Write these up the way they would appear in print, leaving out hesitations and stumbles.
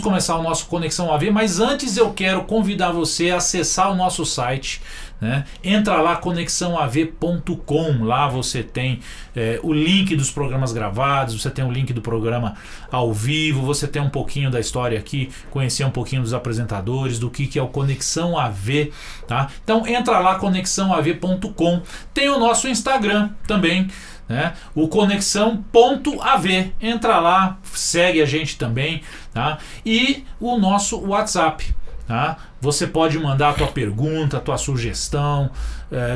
começar o nosso Conexão AV, mas antes eu quero convidar você a acessar o nosso site, né? Entra lá, conexãoav.com. Lá você tem o link dos programas gravados, você tem o link do programa ao vivo, você tem um pouquinho da história aqui, conhecer um pouquinho dos apresentadores, do que é o Conexão AV, tá? Então entra lá, conexãoav.com. Tem o nosso Instagram também, né? O conexão.av. Entra lá, segue a gente também, tá? E o nosso WhatsApp, tá? Você pode mandar a tua pergunta, a tua sugestão,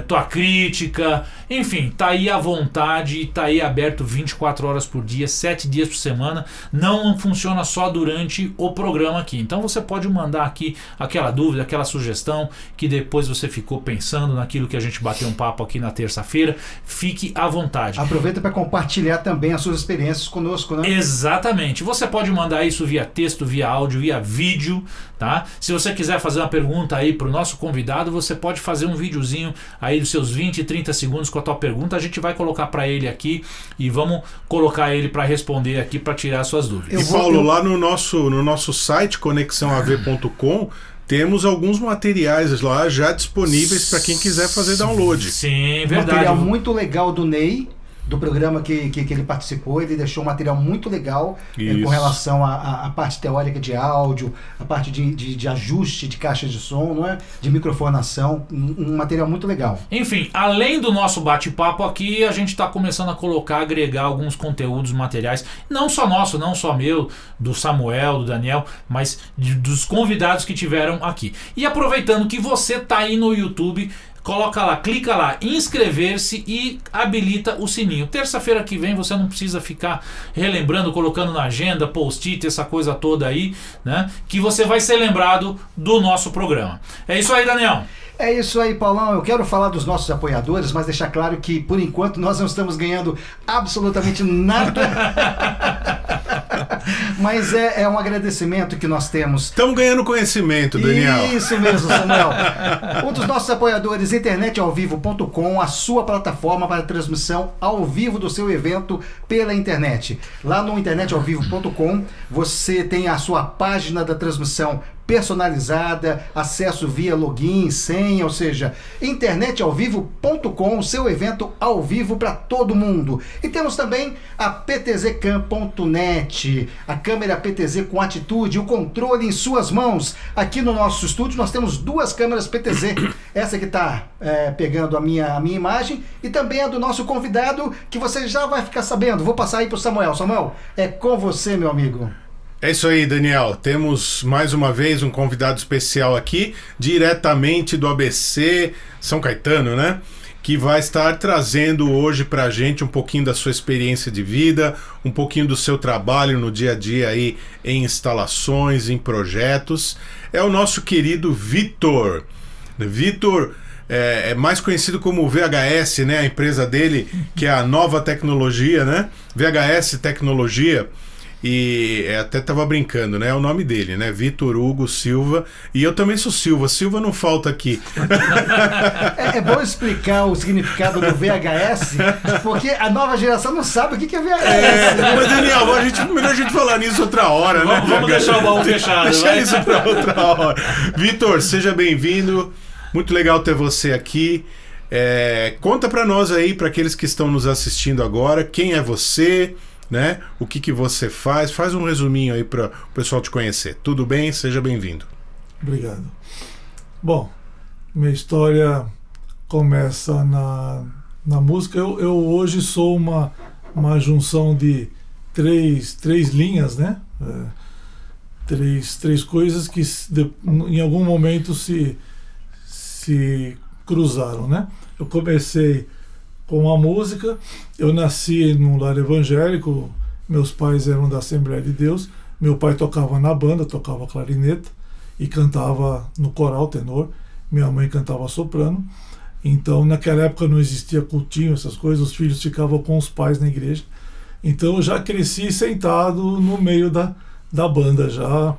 tua crítica, enfim, tá aí à vontade, tá aí aberto 24 horas por dia, 7 dias por semana. Não funciona só durante o programa aqui. Então você pode mandar aqui aquela dúvida, aquela sugestão que depois você ficou pensando naquilo que a gente bateu um papo aqui na terça-feira. Fique à vontade. Aproveita para compartilhar também as suas experiências conosco, né? Exatamente. Você pode mandar isso via texto, via áudio, via vídeo, tá? Se você quiser fazer uma pergunta aí para o nosso convidado, você pode fazer um videozinho aí dos seus 20, 30 segundos com a tua pergunta. A gente vai colocar para ele aqui e vamos colocar ele para responder aqui, para tirar as suas dúvidas. E Paulo, lá no nosso site conexãoav.com temos alguns materiais lá já disponíveis para quem quiser fazer download. Sim, verdade. Material muito legal do Ney, do programa que ele participou. Ele deixou um material muito legal com relação à parte teórica de áudio, a parte de ajuste de caixas de som, não é? De microfonação, um material muito legal. Enfim, além do nosso bate-papo aqui, a gente está começando a colocar, agregar alguns conteúdos materiais, não só nosso, não só meu, do Samuel, do Daniel, mas dos convidados que tiveram aqui. E aproveitando que você está aí no YouTube, coloca lá, clica lá, inscrever-se e habilita o sininho. Terça-feira que vem você não precisa ficar relembrando, colocando na agenda, post-it, essa coisa toda aí, né? Que você vai ser lembrado do nosso programa. É isso aí, Daniel. É isso aí, Paulão. Eu quero falar dos nossos apoiadores, mas deixar claro que, por enquanto, nós não estamos ganhando absolutamente nada. Mas é um agradecimento que nós temos. Estamos ganhando conhecimento, Daniel. Isso mesmo, Samuel. Um dos nossos apoiadores, internetaovivo.com, a sua plataforma para transmissão ao vivo do seu evento pela internet. Lá no internetaovivo.com você tem a sua página da transmissão personalizada, acesso via login, senha, ou seja, internetaovivo.com, seu evento ao vivo para todo mundo. E temos também a ptzcam.net, a câmera PTZ com atitude, o controle em suas mãos. Aqui no nosso estúdio nós temos duas câmeras PTZ, essa que está pegando a minha imagem e também a do nosso convidado, que você já vai ficar sabendo. Vou passar aí para o Samuel. Samuel, é com você, meu amigo. É isso aí, Daniel. Temos mais uma vez um convidado especial aqui, diretamente do ABC São Caetano, né? Que vai estar trazendo hoje pra gente um pouquinho da sua experiência de vida, um pouquinho do seu trabalho no dia a dia aí em instalações, em projetos. É o nosso querido Vitor. Vitor é mais conhecido como VHS, né? A empresa dele, que é a Nova Tecnologia, né? VHS Tecnologia. E até tava brincando, né? É o nome dele, né? Vitor Hugo Silva. E eu também sou Silva. Silva não falta aqui. É bom explicar o significado do VHS, porque a nova geração não sabe o que é VHS. Mas, Daniel, melhor a gente falar nisso outra hora, né? Vamos deixar o baú fechado. Deixa isso pra outra hora. Vitor, seja bem-vindo. Muito legal ter você aqui. Conta pra nós aí, pra aqueles que estão nos assistindo agora, quem é você, né? O que você faz? Faz um resuminho aí para o pessoal te conhecer. Tudo bem? Seja bem-vindo. Obrigado. Bom, minha história começa na música. Eu hoje sou uma junção de três linhas, né? Três coisas que em algum momento se cruzaram, né? Eu comecei com a música. Eu nasci num lar evangélico, meus pais eram da Assembleia de Deus, meu pai tocava na banda, tocava clarineta e cantava no coral tenor, minha mãe cantava soprano. Então naquela época não existia cultinho, essas coisas, os filhos ficavam com os pais na igreja. Então eu já cresci sentado no meio da banda, já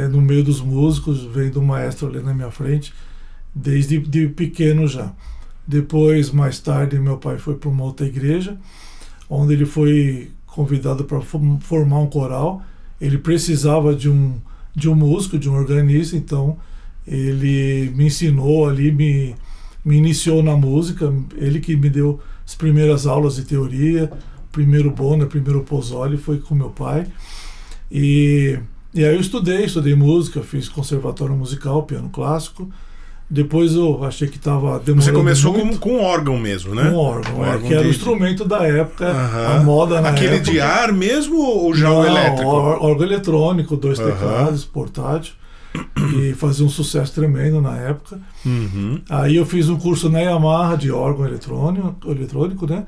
no meio dos músicos, vendo o maestro ali na minha frente, desde pequeno já. Depois, mais tarde, meu pai foi para uma outra igreja, onde ele foi convidado para formar um coral, ele precisava de um músico, de um organista, então ele me ensinou ali, me iniciou na música, ele que me deu as primeiras aulas de teoria, primeiro Bonner, primeiro Pozzoli, foi com meu pai. E aí eu estudei música, fiz conservatório musical, piano clássico. Depois eu achei que estava demorando. Você começou muito. com órgão mesmo, né? Com órgão, que era o instrumento da época, a moda na Aquele época. de ar mesmo ou já o elétrico? Órgão eletrônico, 2 teclados, portátil. E fazia um sucesso tremendo na época. Aí eu fiz um curso na Yamaha de órgão eletrônico, né?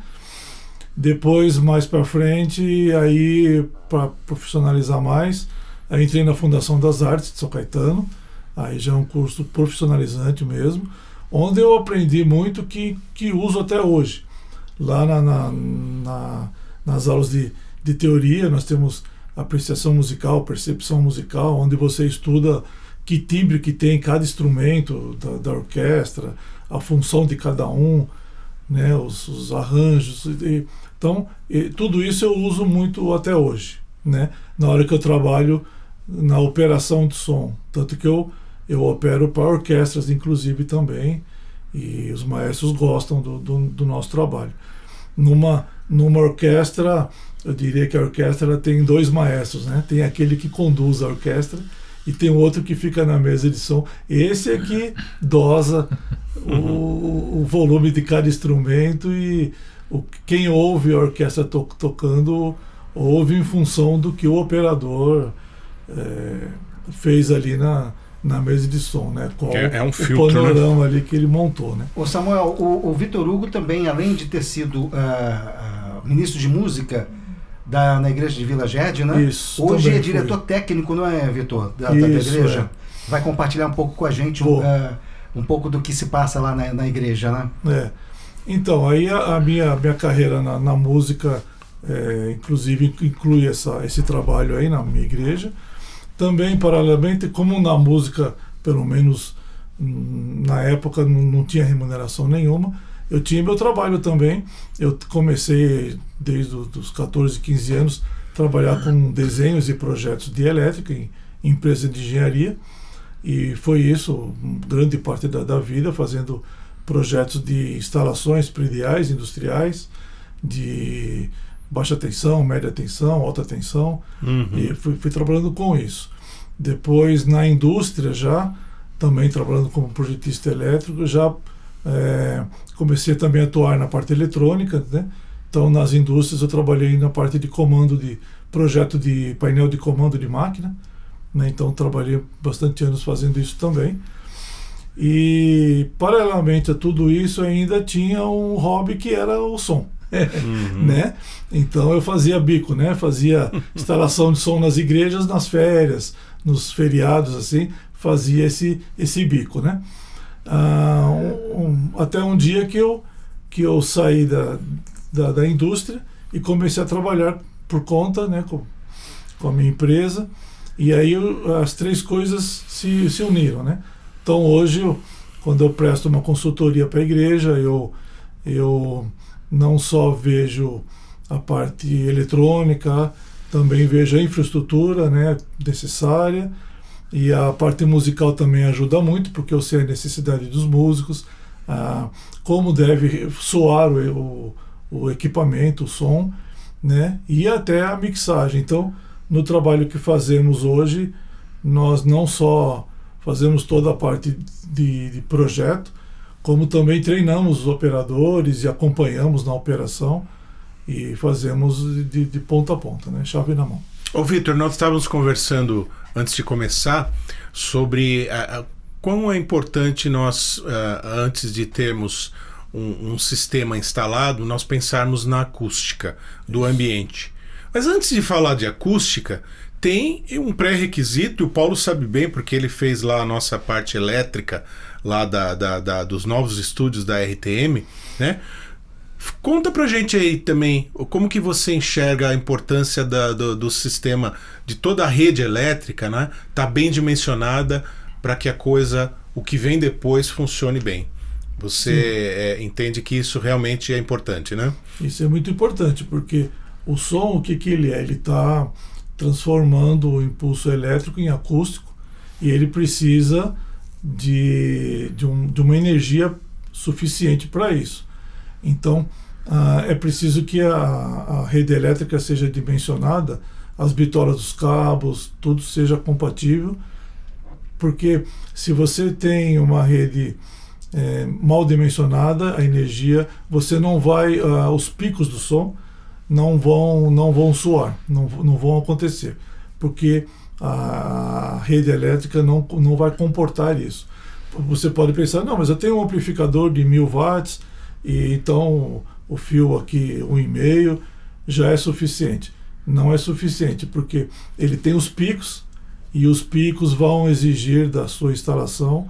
Depois, mais para frente, aí para profissionalizar mais, aí entrei na Fundação das Artes de São Caetano. Aí já é um curso profissionalizante mesmo, onde eu aprendi muito que uso até hoje. Lá nas aulas de teoria, nós temos apreciação musical, percepção musical, onde você estuda que timbre que tem cada instrumento da orquestra, a função de cada um, né, os arranjos. Então, tudo isso eu uso muito até hoje, né, na hora que eu trabalho na operação de som. Tanto que eu opero para orquestras, inclusive, também, e os maestros gostam do nosso trabalho. Numa orquestra, eu diria que a orquestra tem 2 maestros, né? Tem aquele que conduz a orquestra e tem outro que fica na mesa de som. Esse é que dosa o volume de cada instrumento, e quem ouve a orquestra tocando ouve em função do que o operador fez ali na mesa de som, né? Qual é um filtro, o panorama, né, ali que ele montou, né? Ô Samuel, o Vitor Hugo também, além de ter sido ministro de música na igreja de Vila Gerde, né? Isso, hoje é foi diretor técnico, não é, Vitor? Da igreja. Vai compartilhar um pouco com a gente um pouco do que se passa lá na igreja, né? Então, aí a minha carreira na música, inclusive, inclui esse trabalho aí na minha igreja. Também, paralelamente, como na música, pelo menos na época, não tinha remuneração nenhuma, eu tinha meu trabalho também. Eu comecei, desde os 14, 15 anos, a trabalhar com desenhos e projetos de elétrica em empresa de engenharia. E foi isso, grande parte da vida, fazendo projetos de instalações prediais, industriais, de baixa tensão, média tensão, alta tensão, e fui trabalhando com isso. Depois, na indústria, já também trabalhando como projetista elétrico, já comecei também a atuar na parte eletrônica, né? Então, nas indústrias, eu trabalhei na parte de comando, de projeto de painel de comando de máquina, né? Então, trabalhei bastante anos fazendo isso também. E, paralelamente a tudo isso, ainda tinha um hobby que era o som. Né? Então eu fazia bico, né? Fazia instalação de som nas igrejas, nas férias, nos feriados, assim, fazia esse bico, né? Até um dia que eu saí da indústria e comecei a trabalhar por conta, né, com a minha empresa, e aí as 3 coisas se uniram, né? Então hoje, quando eu presto uma consultoria para a igreja, eu não só vejo a parte eletrônica, também vejo a infraestrutura, né, necessária, e a parte musical também ajuda muito, porque eu sei a necessidade dos músicos, como deve soar o equipamento, o som, né, e até a mixagem. Então, no trabalho que fazemos hoje, nós não só fazemos toda a parte de projeto, como também treinamos os operadores e acompanhamos na operação e fazemos de ponta a ponta, né? Chave na mão. Ô Vitor, nós estávamos conversando antes de começar sobre quão é importante nós, antes de termos um sistema instalado, nós pensarmos na acústica do ambiente. Mas antes de falar de acústica, tem um pré-requisito, e o Paulo sabe bem, porque ele fez lá a nossa parte elétrica, lá dos novos estúdios da RTM, né? Conta pra gente aí também, como que você enxerga a importância do sistema, de toda a rede elétrica, né? Tá bem dimensionada para que o que vem depois funcione bem. Você entende que isso realmente é importante, né? Isso é muito importante, porque o som, o que ele é? Ele tá transformando o impulso elétrico em acústico, e ele precisa de uma energia suficiente para isso. Então, é preciso que a rede elétrica seja dimensionada, as bitolas dos cabos, tudo seja compatível, porque se você tem uma rede mal dimensionada, a energia, você não vai, os picos do som não vão soar, não vão acontecer, porque a rede elétrica não vai comportar isso. Você pode pensar, não, mas eu tenho um amplificador de 1000 watts, e então o fio aqui 1,5 já é suficiente. Não é suficiente, porque ele tem os picos, e os picos vão exigir da sua instalação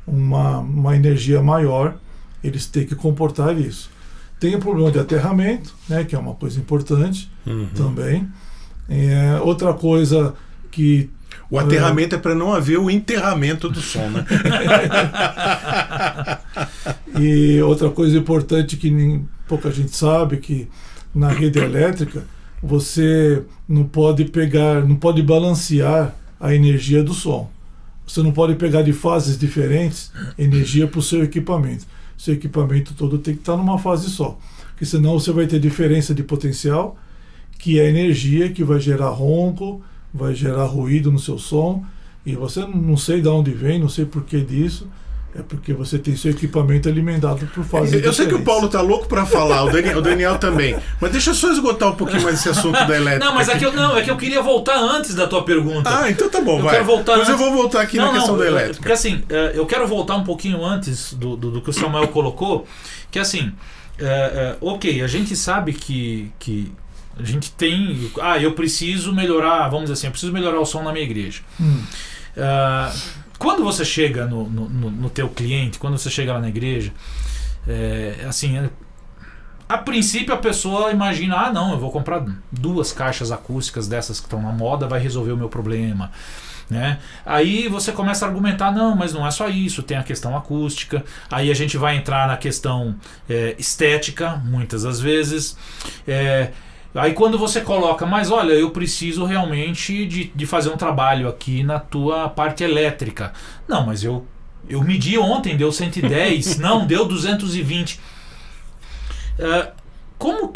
uma energia maior, eles têm que comportar isso. Tem o problema de aterramento, né, que é uma coisa importante também. Outra coisa que... O aterramento é para não haver o enterramento do som, né? E outra coisa importante que pouca gente sabe, que na rede elétrica você não pode balancear a energia do som. Você não pode pegar de fases diferentes energia para o seu equipamento. Seu equipamento todo tem que estar numa fase só, porque senão você vai ter diferença de potencial, que é a energia que vai gerar ronco, vai gerar ruído no seu som, e você não sei de onde vem, não sei porquê disso, é porque você tem seu equipamento alimentado por fases diferentes. Eu sei que o Paulo tá louco para falar, o Daniel também, mas deixa eu só esgotar um pouquinho mais esse assunto da elétrica. Não, mas é que eu queria voltar antes da tua pergunta. Ah, então tá bom, eu vai. Quero voltar Depois eu vou voltar aqui na questão da elétrica. Porque assim, eu quero voltar um pouquinho antes do que o Samuel colocou, que assim, ok, a gente sabe que a gente tem... eu preciso melhorar, vamos dizer assim, eu preciso melhorar o som na minha igreja. Quando você chega no teu cliente, quando você chega lá na igreja, a princípio a pessoa imagina, não, eu vou comprar 2 caixas acústicas dessas que estão na moda, vai resolver o meu problema, né? Aí você começa a argumentar, não, mas não é só isso, tem a questão acústica, aí a gente vai entrar na questão estética, muitas das vezes, aí quando você coloca, mas olha, eu preciso realmente de fazer um trabalho aqui na tua parte elétrica. Não, mas eu medi ontem, deu 110, não, deu 220. Como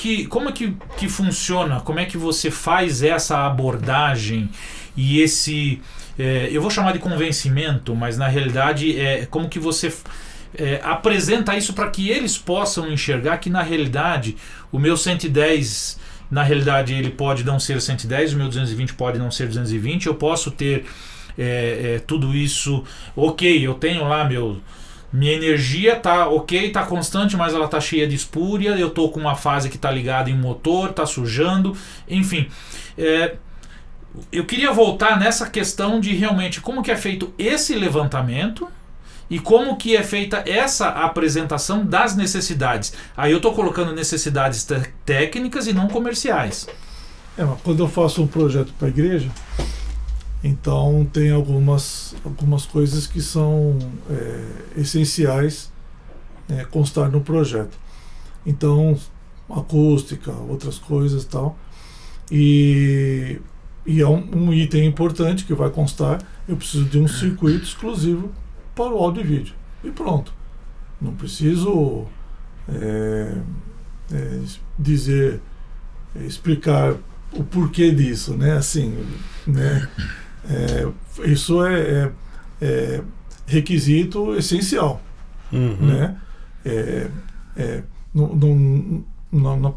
é que funciona? Como é que você faz essa abordagem e esse... eu vou chamar de convencimento, mas na realidade é como que você... apresenta isso para que eles possam enxergar que na realidade o meu 110... Na realidade, ele pode não ser 110, o meu 220 pode não ser 220, eu posso ter tudo isso, ok, eu tenho lá minha energia tá ok, tá constante, mas ela tá cheia de espúria, eu tô com uma fase que tá ligada em um motor, tá sujando, enfim. Eu queria voltar nessa questão de realmente como que é feito esse levantamento, e como que é feita essa apresentação das necessidades. Aí eu estou colocando necessidades técnicas e não comerciais. Mas quando eu faço um projeto para a igreja, então tem algumas coisas que são essenciais constar no projeto. Então, acústica, outras coisas e tal. E é um item importante que vai constar, eu preciso de um circuito exclusivo para o áudio e vídeo. E pronto. Não preciso explicar o porquê disso, né? Assim, né? Isso é requisito essencial, né?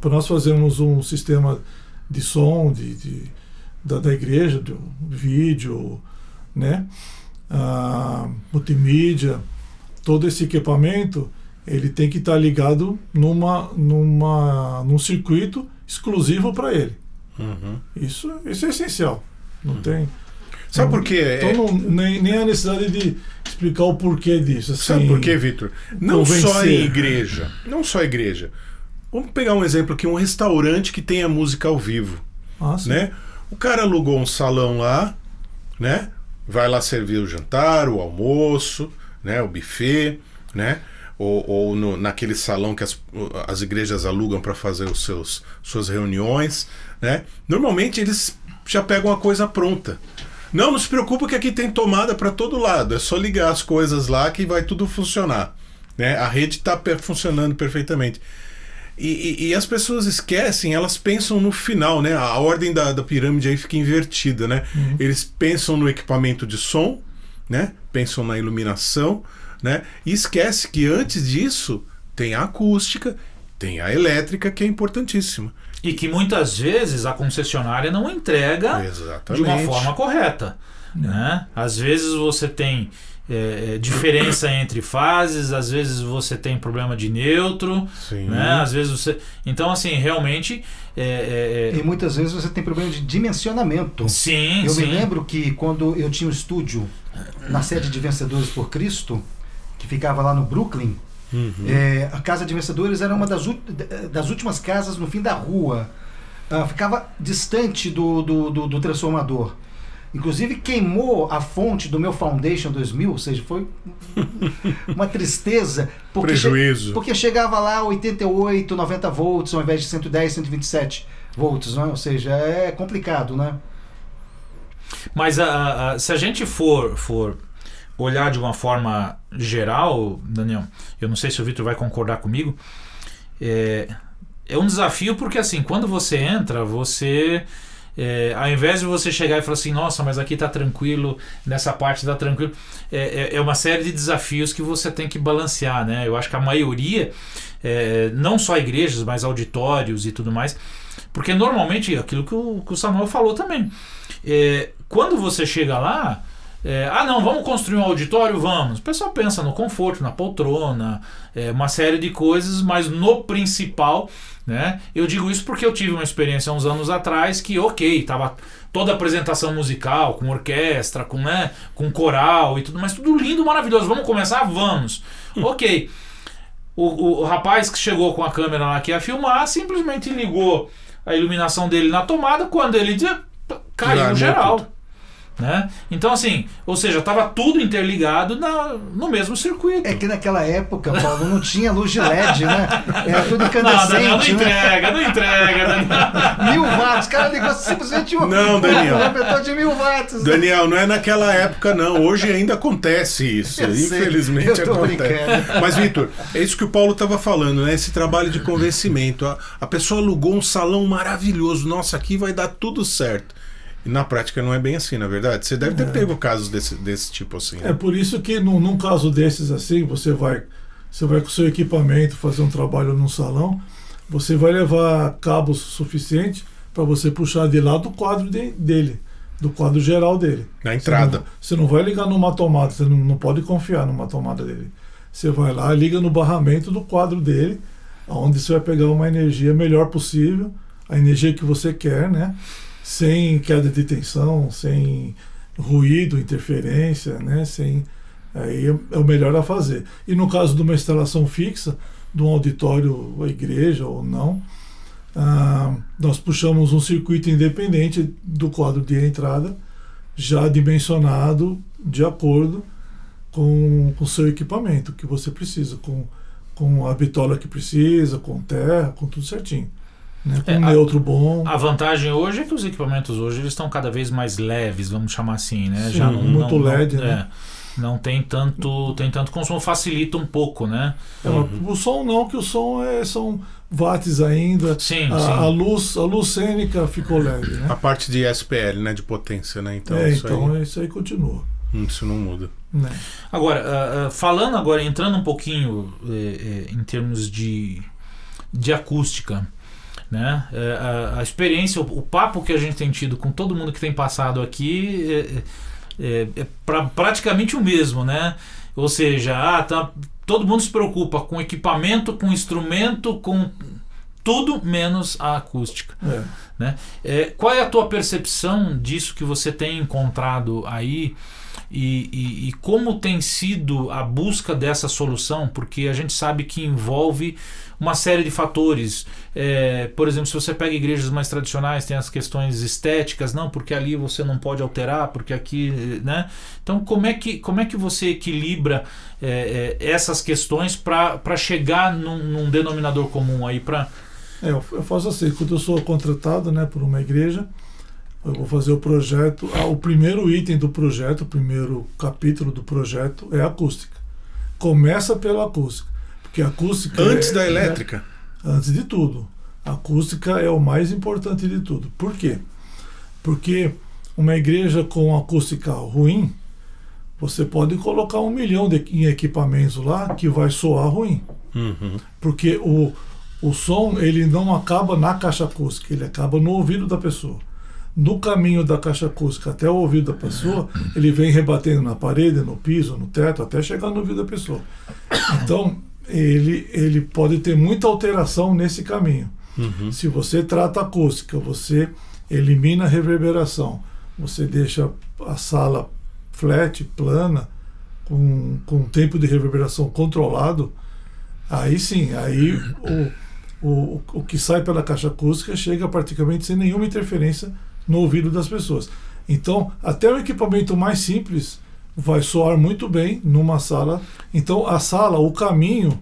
Para nós fazermos um sistema de som da igreja, do vídeo, né? Multimídia, todo esse equipamento ele tem que estar ligado num circuito exclusivo para ele. Isso é essencial. Não tem. Sabe por quê? Então nem a necessidade de explicar o porquê disso. Assim, sabe por quê, Vitor? Não só em igreja. Não só igreja. Vamos pegar um exemplo aqui, um restaurante que tenha música ao vivo. Né? O cara alugou um salão lá, né? Vai lá servir o jantar, o almoço, né, o buffet, né, ou naquele salão que as igrejas alugam para fazer suas reuniões, né. Normalmente eles já pega uma coisa pronta. Não se preocupa que aqui tem tomada para todo lado. É só ligar as coisas lá que vai tudo funcionar. Né? A rede está funcionando perfeitamente. E as pessoas esquecem, elas pensam no final, né? A ordem da pirâmide aí fica invertida, né? Eles pensam no equipamento de som, né? Pensam na iluminação, né? E esquece que antes disso tem a acústica, tem a elétrica, que é importantíssima. E que muitas vezes a concessionária não entrega de uma forma correta. Né? Às vezes você tem diferença entre fases, às vezes você tem problema de neutro, né? Às vezes você... Então, assim, realmente... E muitas vezes você tem problema de dimensionamento. Sim, eu me lembro que quando eu tinha um estúdio na sede de Vencedores por Cristo, que ficava lá no Brooklyn, a Casa de Vencedores era uma das últimas casas no fim da rua. Ficava distante do transformador. Inclusive queimou a fonte do meu Foundation 2000, ou seja, foi uma tristeza. Prejuízo. Porque chegava lá 88, 90 volts ao invés de 110, 127 volts, né? Ou seja, é complicado, né? Mas se a gente for olhar de uma forma geral, Daniel, eu não sei se o Vitor vai concordar comigo, é um desafio porque assim, quando você entra, você... ao invés de você chegar e falar assim, nossa, mas aqui tá tranquilo, nessa parte tá tranquilo, é uma série de desafios que você tem que balancear, né? Eu acho que a maioria, não só igrejas, mas auditórios e tudo mais, porque normalmente, aquilo que o Samuel falou também, quando você chega lá, não, vamos construir um auditório? Vamos. O pessoal pensa no conforto, na poltrona, uma série de coisas, mas no principal, né? Eu digo isso porque eu tive uma experiência há uns anos atrás que, tava toda a apresentação musical, com orquestra, com coral e tudo, mas tudo lindo, maravilhoso. Vamos começar? Vamos. Ok. O rapaz que chegou com a câmera lá que ia filmar, simplesmente ligou a iluminação dele na tomada, quando ele caiu geral. Né? Então assim, ou seja, estava tudo interligado no mesmo circuito. É que naquela época, Paulo, não tinha luz de LED, né? Era tudo incandescente. Não entrega, não entrega. 1000 watts, o cara ligou simplesmente não, Daniel. Um de 1000 watts. Daniel, não é naquela época não, hoje ainda acontece isso, infelizmente acontece. Mas Vitor, é isso que o Paulo estava falando, né? Esse trabalho de convencimento, a pessoa alugou um salão maravilhoso, nossa, aqui vai dar tudo certo. E na prática não é bem assim, na verdade. Você deve ter pego casos desse tipo assim. Né? É por isso que num caso desses assim, você vai com o seu equipamento fazer um trabalho num salão, você vai levar cabos suficientes para você puxar de lá do quadro dele, do quadro geral dele. Na entrada. Você não vai ligar numa tomada, você não pode confiar numa tomada dele. Você vai lá, liga no barramento do quadro dele, onde você vai pegar uma energia melhor possível, a energia que você quer, né? Sem queda de tensão, sem ruído, interferência, né? Aí é o melhor a fazer. E no caso de uma instalação fixa, de um auditório, a igreja ou não, nós puxamos um circuito independente do quadro de entrada, já dimensionado de acordo com o seu equipamento que você precisa, com a bitola que precisa, com terra, com tudo certinho. Né, com neutro bom. A vantagem hoje é que os equipamentos hoje eles estão cada vez mais leves, vamos chamar assim, né? Sim, já muito LED, né? Não tem tanto consumo, facilita um pouco, né? O som não, que o som são watts ainda. Sim, a luz cênica ficou leve, né? A parte de SPL, né, de potência, né? Então, isso aí continua. Isso não muda. Né? Agora, entrando um pouquinho em termos de acústica, né? A experiência, o papo que a gente tem tido com todo mundo que tem passado aqui é praticamente o mesmo, né? Ou seja, todo mundo se preocupa com equipamento, com instrumento, com tudo menos a acústica. Né? Qual é a tua percepção disso que você tem encontrado aí e como tem sido a busca dessa solução? Porque a gente sabe que envolve uma série de fatores. Por exemplo, se você pega igrejas mais tradicionais, tem as questões estéticas, não, porque ali você não pode alterar, porque aqui, né? Então, como é que você equilibra essas questões para chegar num denominador comum aí para... Eu faço assim, quando eu sou contratado, né, por uma igreja, eu vou fazer o projeto, o primeiro item do projeto, o primeiro capítulo do projeto é a acústica. Começa pela acústica, porque a acústica Antes da elétrica? Antes de tudo. A acústica é o mais importante de tudo. Por quê? Porque uma igreja com acústica ruim, você pode colocar 1 milhão em equipamentos lá que vai soar ruim. Uhum. Porque o som, ele não acaba na caixa acústica, ele acaba no ouvido da pessoa. No caminho da caixa acústica até o ouvido da pessoa, ele vem rebatendo na parede, no piso, no teto, até chegar no ouvido da pessoa. Então, ele pode ter muita alteração nesse caminho. Uhum. Se você trata a acústica, você elimina a reverberação, você deixa a sala flat, plana, com tempo de reverberação controlado, aí sim, aí o que sai pela caixa acústica chega praticamente sem nenhuma interferência no ouvido das pessoas. Então, até o equipamento mais simples vai soar muito bem numa sala. Então, a sala, o caminho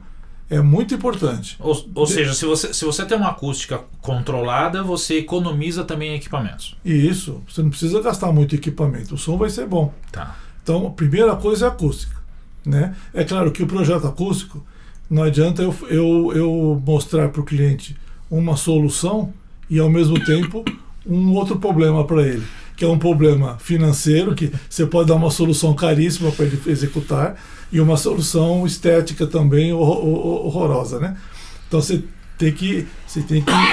é muito importante. Ou seja, se você tem uma acústica controlada, você economiza também em equipamentos. E isso, você não precisa gastar muito equipamento, o som vai ser bom. Tá. Então, a primeira coisa é a acústica, né? É claro que o projeto acústico, não adianta eu mostrar para o cliente uma solução e, ao mesmo tempo, um outro problema para ele, que é um problema financeiro, que você pode dar uma solução caríssima para ele executar, e uma solução estética também horrorosa, né? Então você tem que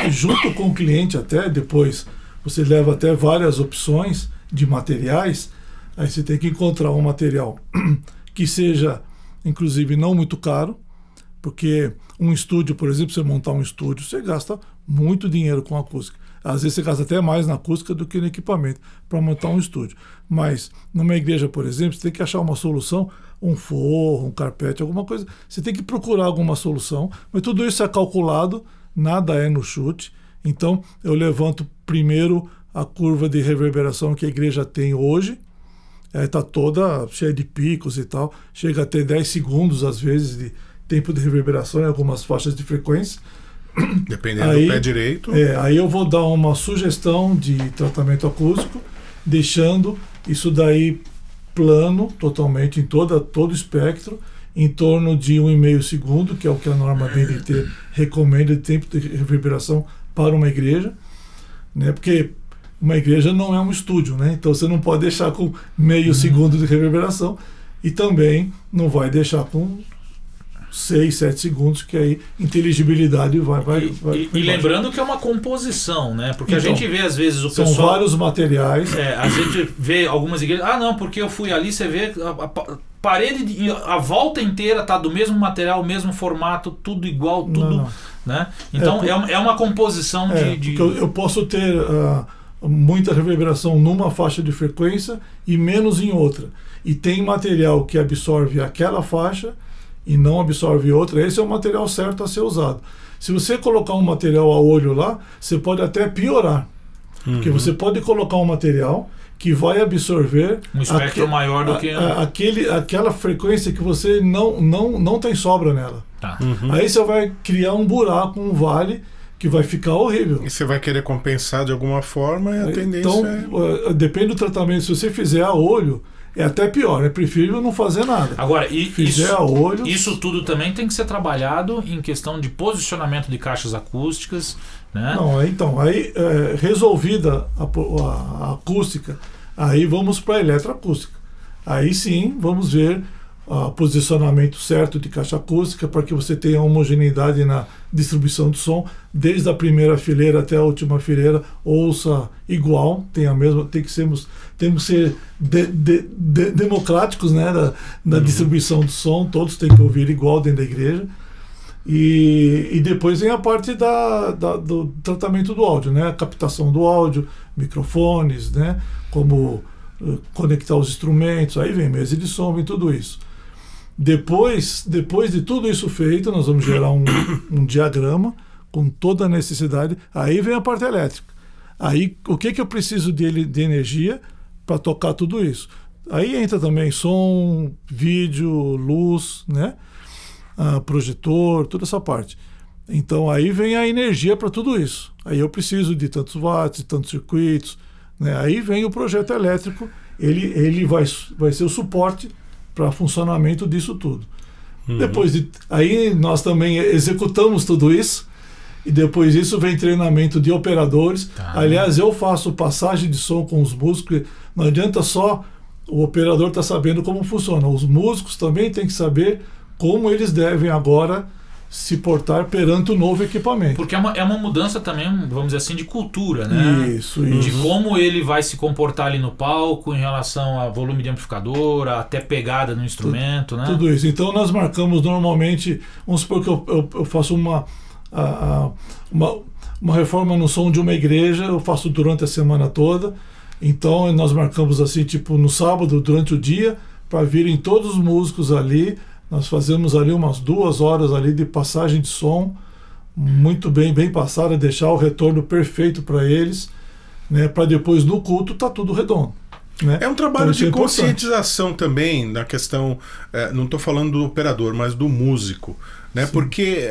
junto com o cliente, até depois você leva até várias opções de materiais, aí você tem que encontrar um material que seja, inclusive, não muito caro, porque um estúdio, por exemplo, você montar um estúdio, você gasta muito dinheiro com acústica. Às vezes você gasta até mais na acústica do que no equipamento para montar um estúdio. Mas numa igreja, por exemplo, você tem que achar uma solução, um forro, um carpete, alguma coisa. Você tem que procurar alguma solução, mas tudo isso é calculado, nada é no chute. Então eu levanto primeiro a curva de reverberação que a igreja tem hoje. Está toda cheia de picos e tal, chega a ter 10 segundos às vezes de tempo de reverberação em algumas faixas de frequência. Dependendo aí, do pé direito. Aí eu vou dar uma sugestão de tratamento acústico, deixando isso daí plano totalmente em todo o espectro, em torno de 1,5 segundo, que é o que a norma BNT recomenda de tempo de reverberação para uma igreja, né? Porque uma igreja não é um estúdio, né? Então você não pode deixar com meio segundo de reverberação e também não vai deixar com 6, 7 segundos, que aí inteligibilidade vai e lembrando que é uma composição, né? Porque então, a gente vê às vezes o são pessoal... São vários materiais. A gente vê algumas igrejas... não, porque eu fui ali, você vê a parede, a volta inteira tá do mesmo material, mesmo formato, tudo igual, tudo... Não. Né? Então é uma composição de... Eu posso ter muita reverberação numa faixa de frequência e menos em outra. E tem material que absorve aquela faixa e não absorve outra. Esse é o material certo a ser usado. Se você colocar um material a olho lá, você pode até piorar. Porque você pode colocar um material que vai absorver um espectro maior do que aquela frequência que você não tem sobra nela. Tá. Aí você vai criar um buraco, um vale, que vai ficar horrível. E você vai querer compensar de alguma forma e a tendência então, depende do tratamento. Se você fizer a olho, é até pior, é preferível não fazer nada. Agora, isso tudo também tem que ser trabalhado em questão de posicionamento de caixas acústicas, né? Não, então, resolvida a acústica, aí vamos para a eletroacústica. Aí sim, vamos ver o posicionamento certo de caixa acústica para que você tenha homogeneidade na distribuição do som, desde a primeira fileira até a última fileira, ouça igual, temos que ser democráticos, né, na distribuição do som, todos têm que ouvir igual dentro da igreja. E depois vem a parte do tratamento do áudio, né, a captação do áudio, microfones, né, como conectar os instrumentos, aí vem mesa de som, vem tudo isso. Depois de tudo isso feito, nós vamos gerar um diagrama com toda a necessidade. Aí vem a parte elétrica. Aí, o que eu preciso de energia para tocar tudo isso? Aí entra também som, vídeo, luz, né? Projetor, toda essa parte. Então, aí vem a energia para tudo isso. Aí eu preciso de tantos watts, de tantos circuitos, né? Aí vem o projeto elétrico, ele vai ser o suporte para funcionamento disso tudo. Aí nós também executamos tudo isso, e depois disso vem treinamento de operadores. Tá. Aliás, eu faço passagem de som com os músicos, não adianta só o operador estar sabendo como funciona, os músicos também têm que saber como eles devem agora se portar perante o novo equipamento. Porque é uma mudança também, vamos dizer assim, de cultura, né? Isso. De como ele vai se comportar ali no palco em relação a volume de amplificador, até pegada no instrumento, né? Tudo isso. Então nós marcamos normalmente, vamos supor que eu faço uma reforma no som de uma igreja, eu faço durante a semana toda. Então nós marcamos assim, tipo no sábado, durante o dia, para virem todos os músicos ali. Nós fazemos ali umas 2 horas ali de passagem de som, muito bem passada, deixar o retorno perfeito para eles, né? Para depois no culto tá tudo redondo. Né? É um trabalho então, de conscientização também na questão, não estou falando do operador, mas do músico, né? Porque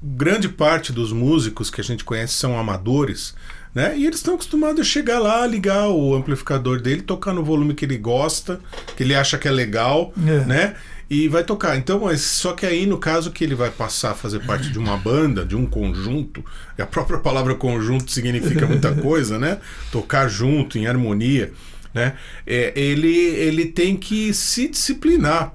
grande parte dos músicos que a gente conhece são amadores, né? E eles estão acostumados a chegar lá, ligar o amplificador dele, tocar no volume que ele gosta, que ele acha que é legal, né? E vai tocar. Então, mas só que aí no caso que ele vai passar a fazer parte de uma banda, de um conjunto, e a própria palavra conjunto significa muita coisa, né? Tocar junto, em harmonia, né? Ele tem que se disciplinar,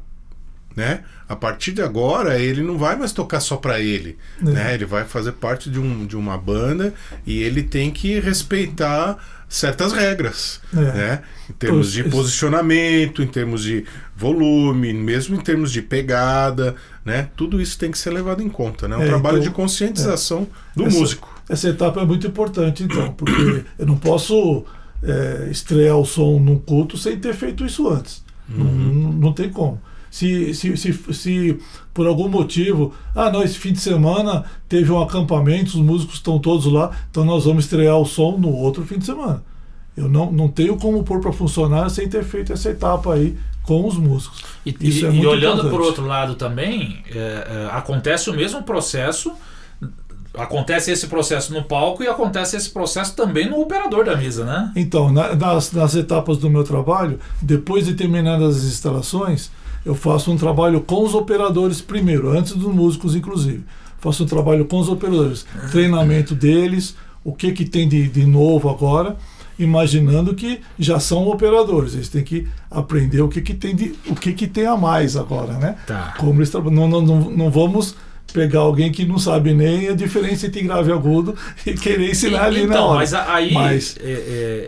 né? A partir de agora ele não vai mais tocar só para ele, né? Ele vai fazer parte de uma banda e ele tem que respeitar certas regras, né? Em termos de posicionamento, em termos de volume, mesmo em termos de pegada, né? Tudo isso tem que ser levado em conta, né? Um trabalho de conscientização do músico. Essa etapa é muito importante, então, porque eu não posso estrear o som num culto sem ter feito isso antes. Não tem como. Se por algum motivo, esse fim de semana teve um acampamento, os músicos estão todos lá, então nós vamos estrear o som no outro fim de semana. Eu não tenho como pôr para funcionar sem ter feito essa etapa aí com os músicos. Isso é muito olhando importante. por outro lado também, acontece o mesmo processo. Acontece esse processo no palco e acontece esse processo também no operador da mesa, né? Então, nas etapas do meu trabalho, depois de terminadas as instalações, eu faço um trabalho com os operadores primeiro, antes dos músicos inclusive. Faço um trabalho com os operadores, treinamento deles, o que tem de novo agora, imaginando que já são operadores, eles têm que aprender o que tem a mais agora, né? Tá. Como eles não vamos pegar alguém que não sabe nem a diferença entre grave e agudo e querer ensinar ali na hora. Mas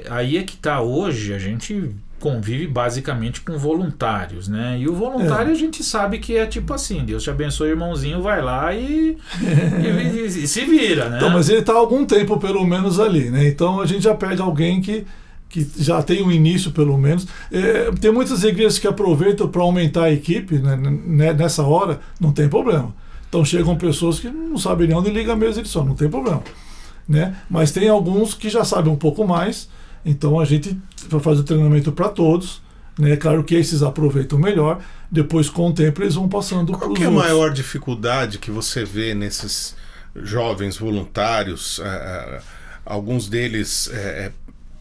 aí é que tá hoje, a gente convive basicamente com voluntários, né? E o voluntário a gente sabe que é tipo assim, Deus te abençoe, irmãozinho, vai lá e se vira, né? Então, mas ele está há algum tempo pelo menos ali, né? Então a gente já pega alguém que já tem um início pelo menos. Tem muitas igrejas que aproveitam para aumentar a equipe, né? Nessa hora, não tem problema. Então chegam pessoas que não sabem nem onde liga a mesa de som, não tem problema, né? Mas tem alguns que já sabem um pouco mais, então a gente vai fazer o treinamento para todos, né? Claro que esses aproveitam melhor, depois com o tempo eles vão passando para os outros. Qual que é a maior dificuldade que você vê nesses jovens voluntários? Alguns deles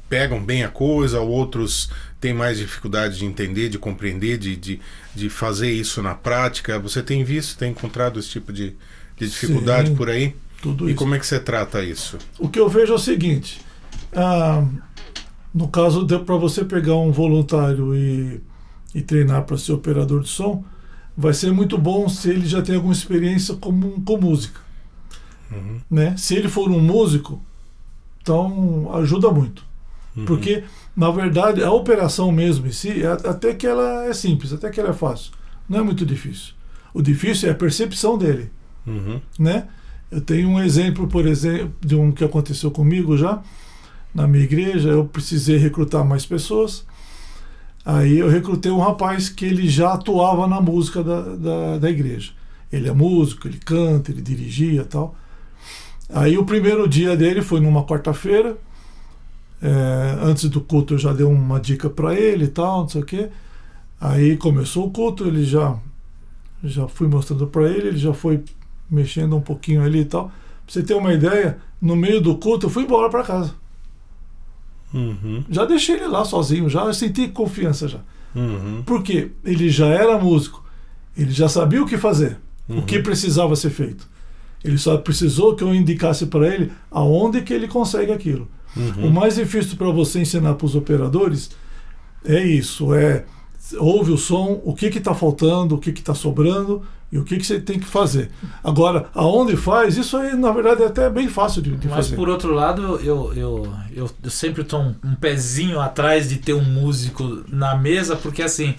pegam bem a coisa, outros têm mais dificuldade de entender, de compreender, de fazer isso na prática. Você tem visto, tem encontrado esse tipo de dificuldade? Sim, por aí? Tudo e isso. Como é que você trata isso? O que eu vejo é o seguinte, no caso, para você pegar um voluntário e treinar para ser operador de som, vai ser muito bom se ele já tem alguma experiência com música. Né? Se ele for um músico, então ajuda muito. Porque, na verdade, a operação mesmo em si, até que ela é simples, até que ela é fácil. Não é muito difícil. O difícil é a percepção dele. Né? Eu tenho um exemplo, por exemplo, de um que aconteceu comigo já. Na minha igreja, eu precisei recrutar mais pessoas. Aí eu recrutei um rapaz que ele já atuava na música da igreja. Ele é músico, ele canta, ele dirigia e tal. Aí o primeiro dia dele foi numa quarta-feira. Antes do culto eu já dei uma dica para ele e tal, não sei o quê. Aí começou o culto, ele já fui mostrando para ele já foi mexendo um pouquinho ali e tal. Pra você ter uma ideia, no meio do culto eu fui embora para casa. Já deixei ele lá sozinho, já senti confiança já. Uhum. Porque ele já era músico, ele já sabia o que fazer, o que precisava ser feito. Ele só precisou que eu indicasse para ele aonde que ele consegue aquilo. O mais difícil para você ensinar para os operadores é isso, ouve o som, o que está faltando, o que está sobrando e o que você tem que fazer. Agora, aonde faz, isso aí na verdade é até bem fácil de fazer. Mas por outro lado, eu sempre estou um pezinho atrás de ter um músico na mesa, porque assim,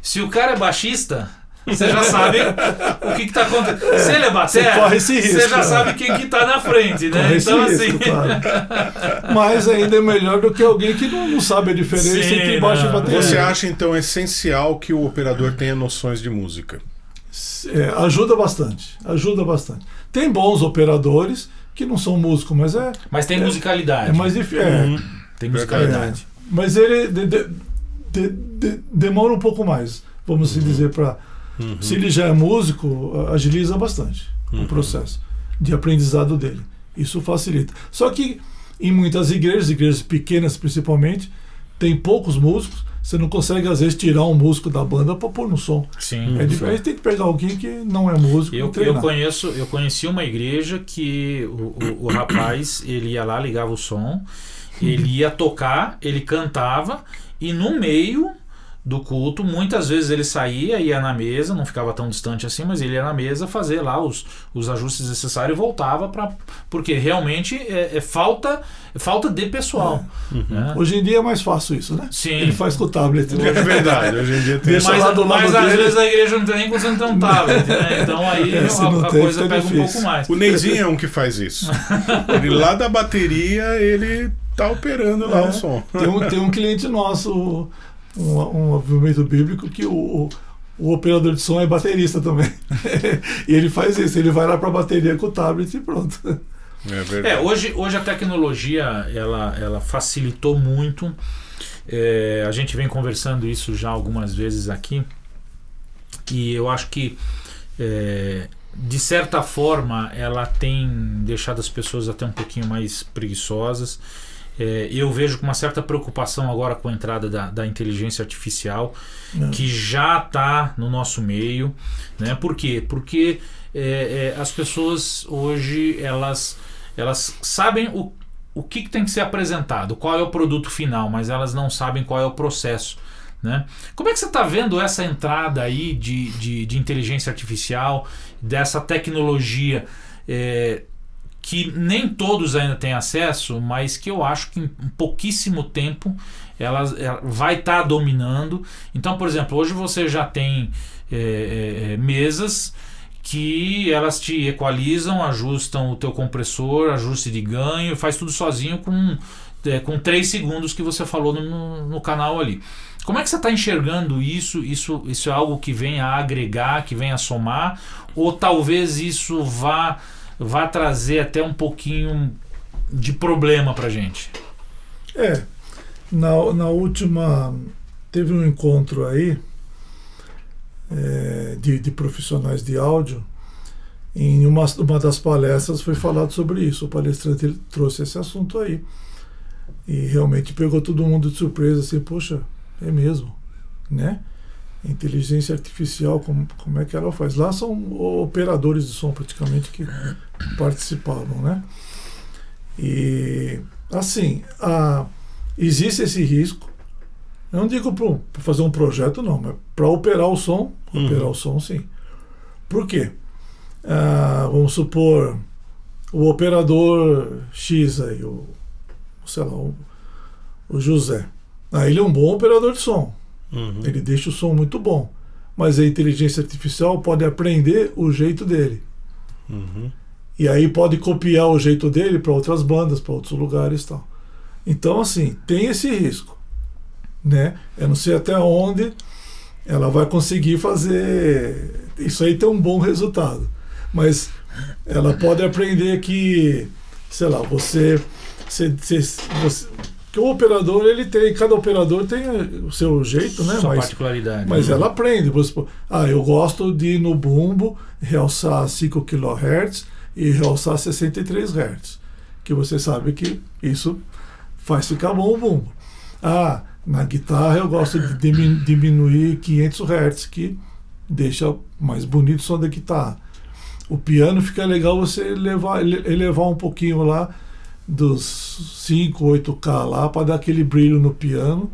se o cara é baixista, você já sabe o que está acontecendo. Se ele é batera, você já sabe quem que está na frente, né? Corre então esse assim. risco, claro. Mas ainda é melhor do que alguém que não sabe a diferença entre baixo e bateria. Você acha então essencial que o operador tenha noções de música? Ajuda bastante. Tem bons operadores que não são músicos, mas tem musicalidade. É mais difícil. Tem musicalidade. Mas ele demora um pouco mais, vamos assim dizer, para. Se ele já é músico, agiliza bastante o processo de aprendizado dele. Isso facilita. Só que em muitas igrejas pequenas principalmente, tem poucos músicos. Você não consegue, às vezes, tirar um músico da banda para pôr no som. Sim. É diferente, tem que pegar alguém que não é músico. Eu conheci uma igreja que o rapaz, ele ia lá, ligava o som, ele ia tocar, ele cantava, e no meio do culto, muitas vezes ele saía, ia na mesa, não ficava tão distante assim, mas ele ia na mesa fazer lá os ajustes necessários e voltava porque realmente é falta de pessoal. Né? Hoje em dia é mais fácil isso, né? Sim. Ele faz com o tablet. É verdade, hoje em dia tem. Mas às vezes a igreja não tem nem condição de ter um tablet, né? Então aí a coisa pega um pouco mais. O Neizinho é um que faz isso. Ele lá da bateria, ele tá operando lá o som. Tem um cliente nosso, um movimento bíblico, que o operador de som é baterista também. E ele faz isso, ele vai lá para a bateria com o tablet e pronto. É verdade. Hoje a tecnologia ela facilitou muito. A gente vem conversando isso já algumas vezes aqui, e eu acho que de certa forma ela tem deixado as pessoas até um pouquinho mais preguiçosas. Eu vejo com uma certa preocupação agora com a entrada da inteligência artificial, que já está no nosso meio, né? Por quê? Porque as pessoas hoje elas sabem o que tem que ser apresentado, qual é o produto final, mas elas não sabem qual é o processo, né? Como é que você está vendo essa entrada aí de inteligência artificial, dessa tecnologia que nem todos ainda têm acesso, mas que eu acho que em pouquíssimo tempo ela vai estar dominando. Então, por exemplo, hoje você já tem mesas que elas te equalizam, ajustam o teu compressor, ajuste de ganho, faz tudo sozinho com 3 segundos que você falou no canal ali. Como é que você está enxergando isso? Isso é algo que vem a agregar, que vem a somar? Ou talvez isso vá trazer até um pouquinho de problema pra gente? Na última teve um encontro aí de profissionais de áudio. Em uma das palestras foi falado sobre isso. O palestrante trouxe esse assunto aí e realmente pegou todo mundo de surpresa, assim, poxa, é mesmo, né? Inteligência artificial, como é que ela faz? Lá são operadores de som praticamente que participavam, né? E assim, existe esse risco. Eu não digo para fazer um projeto, não, mas para operar o som, sim. Por quê? Vamos supor o operador X aí, o José. Ele é um bom operador de som. Ele deixa o som muito bom, mas a inteligência artificial pode aprender o jeito dele. E aí pode copiar o jeito dele para outras bandas, para outros lugares e tal. Então, assim, tem esse risco, né? Eu não sei até onde ela vai conseguir fazer isso aí ter um bom resultado, mas ela pode aprender que, sei lá, você que o operador, cada operador tem o seu jeito, né? Sua particularidade. Mas ela aprende. Eu gosto de ir no bumbo, realçar 5 kHz e realçar 63 Hz. Que você sabe que isso faz ficar bom o bumbo. Ah, na guitarra eu gosto de diminuir 500 Hz, que deixa mais bonito o som da guitarra. O piano fica legal você elevar um pouquinho lá dos 5, 8K lá para dar aquele brilho no piano,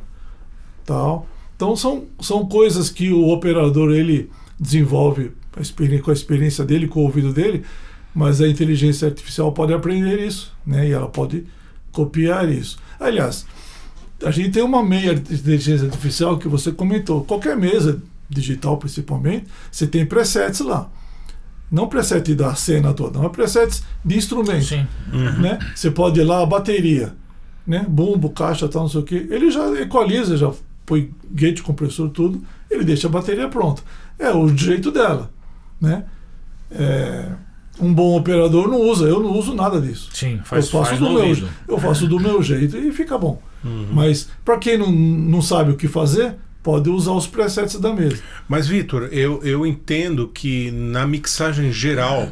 tal. Então são coisas que o operador ele desenvolve com a experiência dele, com o ouvido dele, mas a inteligência artificial pode aprender isso, né? E ela pode copiar isso. Aliás, a gente tem uma meia de inteligência artificial que você comentou. Qualquer mesa digital, principalmente, você tem presets lá. Não preset da cena toda, mas presets de instrumento. Sim. Né? Você pode ir lá, a bateria, né? Bumbo, caixa, tal, não sei o que. Ele já equaliza, já põe gate, compressor, tudo. Ele deixa a bateria pronta. É o jeito dela, né? Um bom operador não usa. Eu não uso nada disso. Sim, eu faço do meu jeito e fica bom. Mas para quem não sabe o que fazer, pode usar os presets da mesa. Mas, Vitor, eu entendo que na mixagem geral,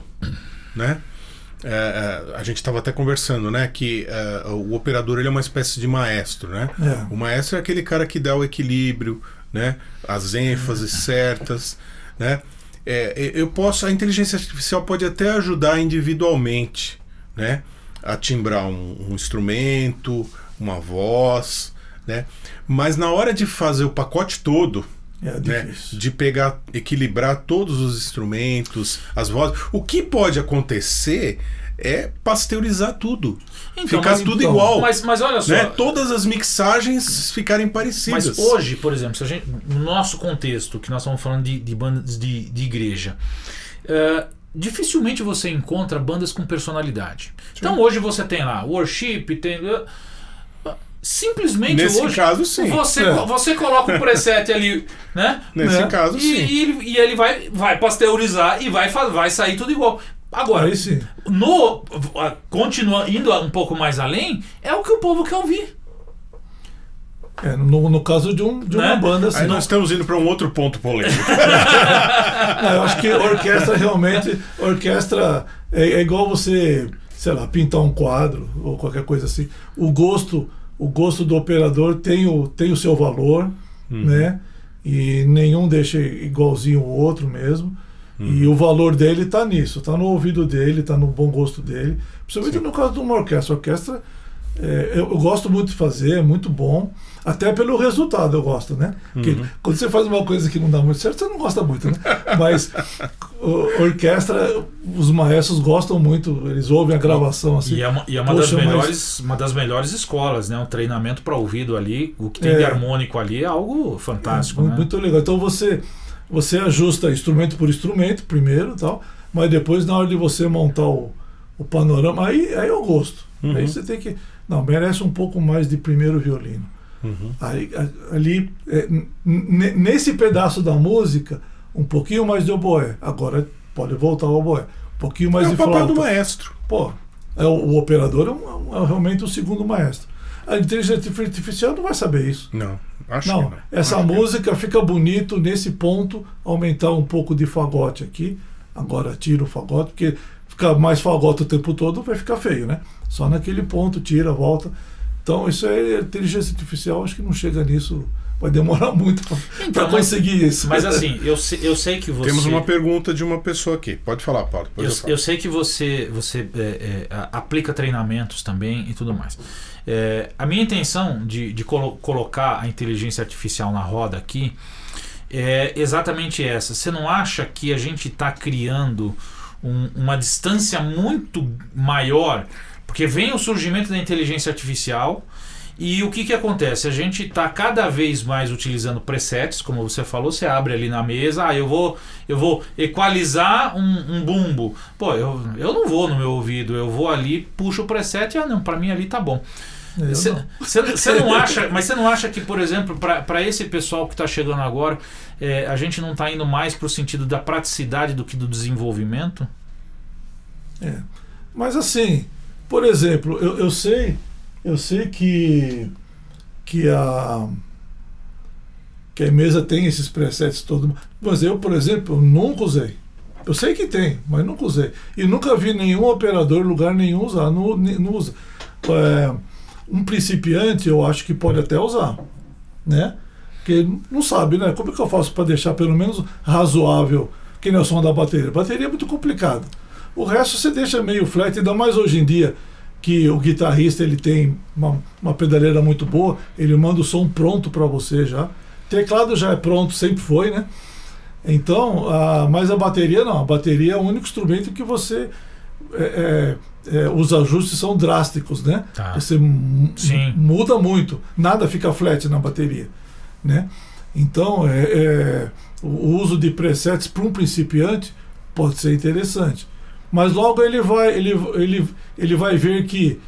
né? A gente estava até conversando, né? Que o operador ele é uma espécie de maestro, né? O maestro é aquele cara que dá o equilíbrio, né? As ênfases certas, né? A inteligência artificial pode até ajudar individualmente, né? A timbrar um instrumento, uma voz, né? Mas na hora de fazer o pacote todo, né? De equilibrar todos os instrumentos, as vozes, o que pode acontecer é pasteurizar tudo. Ficar tudo igual. Mas olha só. Né? Todas as mixagens ficarem parecidas. Mas hoje, por exemplo, se a gente, no nosso contexto, que nós estamos falando de bandas de igreja, dificilmente você encontra bandas com personalidade. Sim. Então hoje você tem lá worship, tem... Simplesmente nesse hoje caso, sim. Você coloca o preset ali, né? Nesse caso, sim. E ele vai pasteurizar e vai sair tudo igual. Agora, continua indo um pouco mais além, é o que o povo quer ouvir. No caso de uma banda assim. Aí nós estamos indo para um outro ponto polêmico. Eu acho que orquestra realmente. Orquestra é igual você, sei lá, pintar um quadro ou qualquer coisa assim. O gosto do operador tem o seu valor, né? E nenhum deixa igualzinho o outro mesmo. E o valor dele está nisso, está no ouvido dele, está no bom gosto dele. Principalmente no caso de uma orquestra. Orquestra, eu gosto muito de fazer, é muito bom. Até pelo resultado eu gosto, né? Porque quando você faz uma coisa que não dá muito certo, você não gosta muito, né? Mas orquestra, os maestros gostam muito, eles ouvem a gravação assim. E é uma das melhores escolas, né? Um treinamento para ouvido ali, o que tem de harmônico ali é algo fantástico, né? Muito legal. Então você ajusta instrumento por instrumento primeiro, tal, mas depois na hora de você montar o panorama, aí é o gosto. Aí você tem que... Não, merece um pouco mais de primeiro violino. Ali, nesse pedaço da música, um pouquinho mais de oboé. Agora pode voltar ao oboé. Um pouquinho mais de flauta. É o papel do maestro. Pô, o operador é realmente o segundo maestro. A inteligência artificial não vai saber isso. Não, acho que não. Essa música fica bonito nesse ponto, aumentar um pouco de fagote aqui. Agora tira o fagote, porque ficar mais fagote o tempo todo vai ficar feio, né? Só naquele ponto, tira, volta. Então isso é inteligência artificial, acho que não chega nisso, vai demorar muito para conseguir isso. Mas assim, eu sei que você... Temos uma pergunta de uma pessoa aqui, pode falar, Paulo. Eu sei que você aplica treinamentos também e tudo mais. A minha intenção de colocar a inteligência artificial na roda aqui é exatamente essa. Você não acha que a gente está criando uma distância muito maior? Porque vem o surgimento da inteligência artificial e o que acontece? A gente está cada vez mais utilizando presets, como você falou, você abre ali na mesa, eu vou equalizar um bumbo. Pô, eu não vou no meu ouvido, eu vou ali, puxo o preset, não, para mim ali tá bom. Você não acha, mas você não acha que, por exemplo, para esse pessoal que está chegando agora, a gente não está indo mais para o sentido da praticidade do que do desenvolvimento? Mas assim, por exemplo, eu sei que a mesa tem esses presets todos, mas eu, por exemplo, eu nunca usei. Eu sei que tem, mas nunca usei. E nunca vi nenhum operador, lugar nenhum usar, não usa. Um principiante eu acho que pode até usar, né? Porque não sabe, né? Como é que eu faço para deixar pelo menos razoável que nem o som da bateria? A bateria é muito complicado. O resto você deixa meio flat, ainda mais hoje em dia que o guitarrista ele tem uma pedaleira muito boa, ele manda o som pronto para você já. Teclado já é pronto, sempre foi, né? Então, mas a bateria não. A bateria é o único instrumento que você... os ajustes são drásticos, né? Tá. Você muda muito. Nada fica flat na bateria, né? Então, o uso de presets para um principiante pode ser interessante. Mas logo ele vai ver que,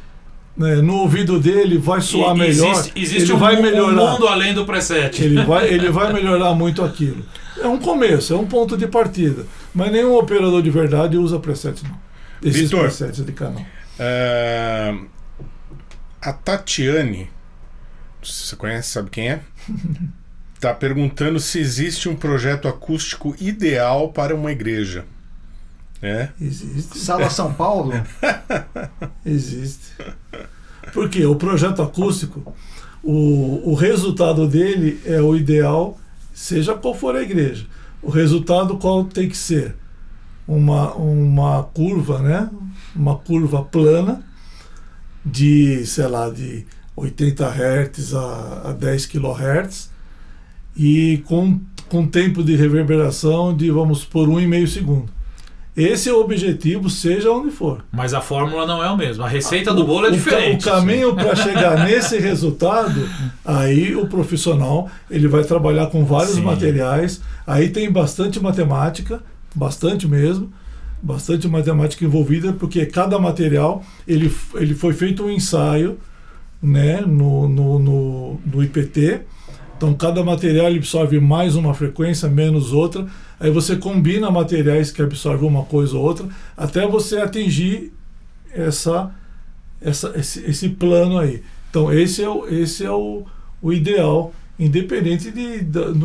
né, no ouvido dele vai soar melhor. Existe ele vai melhorar. Um mundo além do preset. Ele vai melhorar muito aquilo. É um começo, é um ponto de partida. Mas nenhum operador de verdade usa preset, não. Esses presets de canal. A Tatiane, você conhece, sabe quem é? Está perguntando se existe um projeto acústico ideal para uma igreja. Existe. Sala São Paulo? Existe. Porque o projeto acústico, o resultado dele é o ideal, seja qual for a igreja. O resultado qual tem que ser? Uma curva, né? Uma curva plana de, sei lá, de 80 Hz a 10 kHz e com tempo de reverberação de, vamos supor, 1,5 segundo. Esse é o objetivo, seja onde for. Mas a fórmula não é o mesmo. A receita do bolo é diferente. O caminho para chegar nesse resultado, aí o profissional ele vai trabalhar com vários materiais. Aí tem bastante matemática, bastante mesmo, bastante matemática envolvida, porque cada material ele foi feito um ensaio, né, no IPT. Então cada material ele absorve mais uma frequência, menos outra. Aí você combina materiais que absorvem uma coisa ou outra, até você atingir esse plano aí. Então esse é o ideal, independente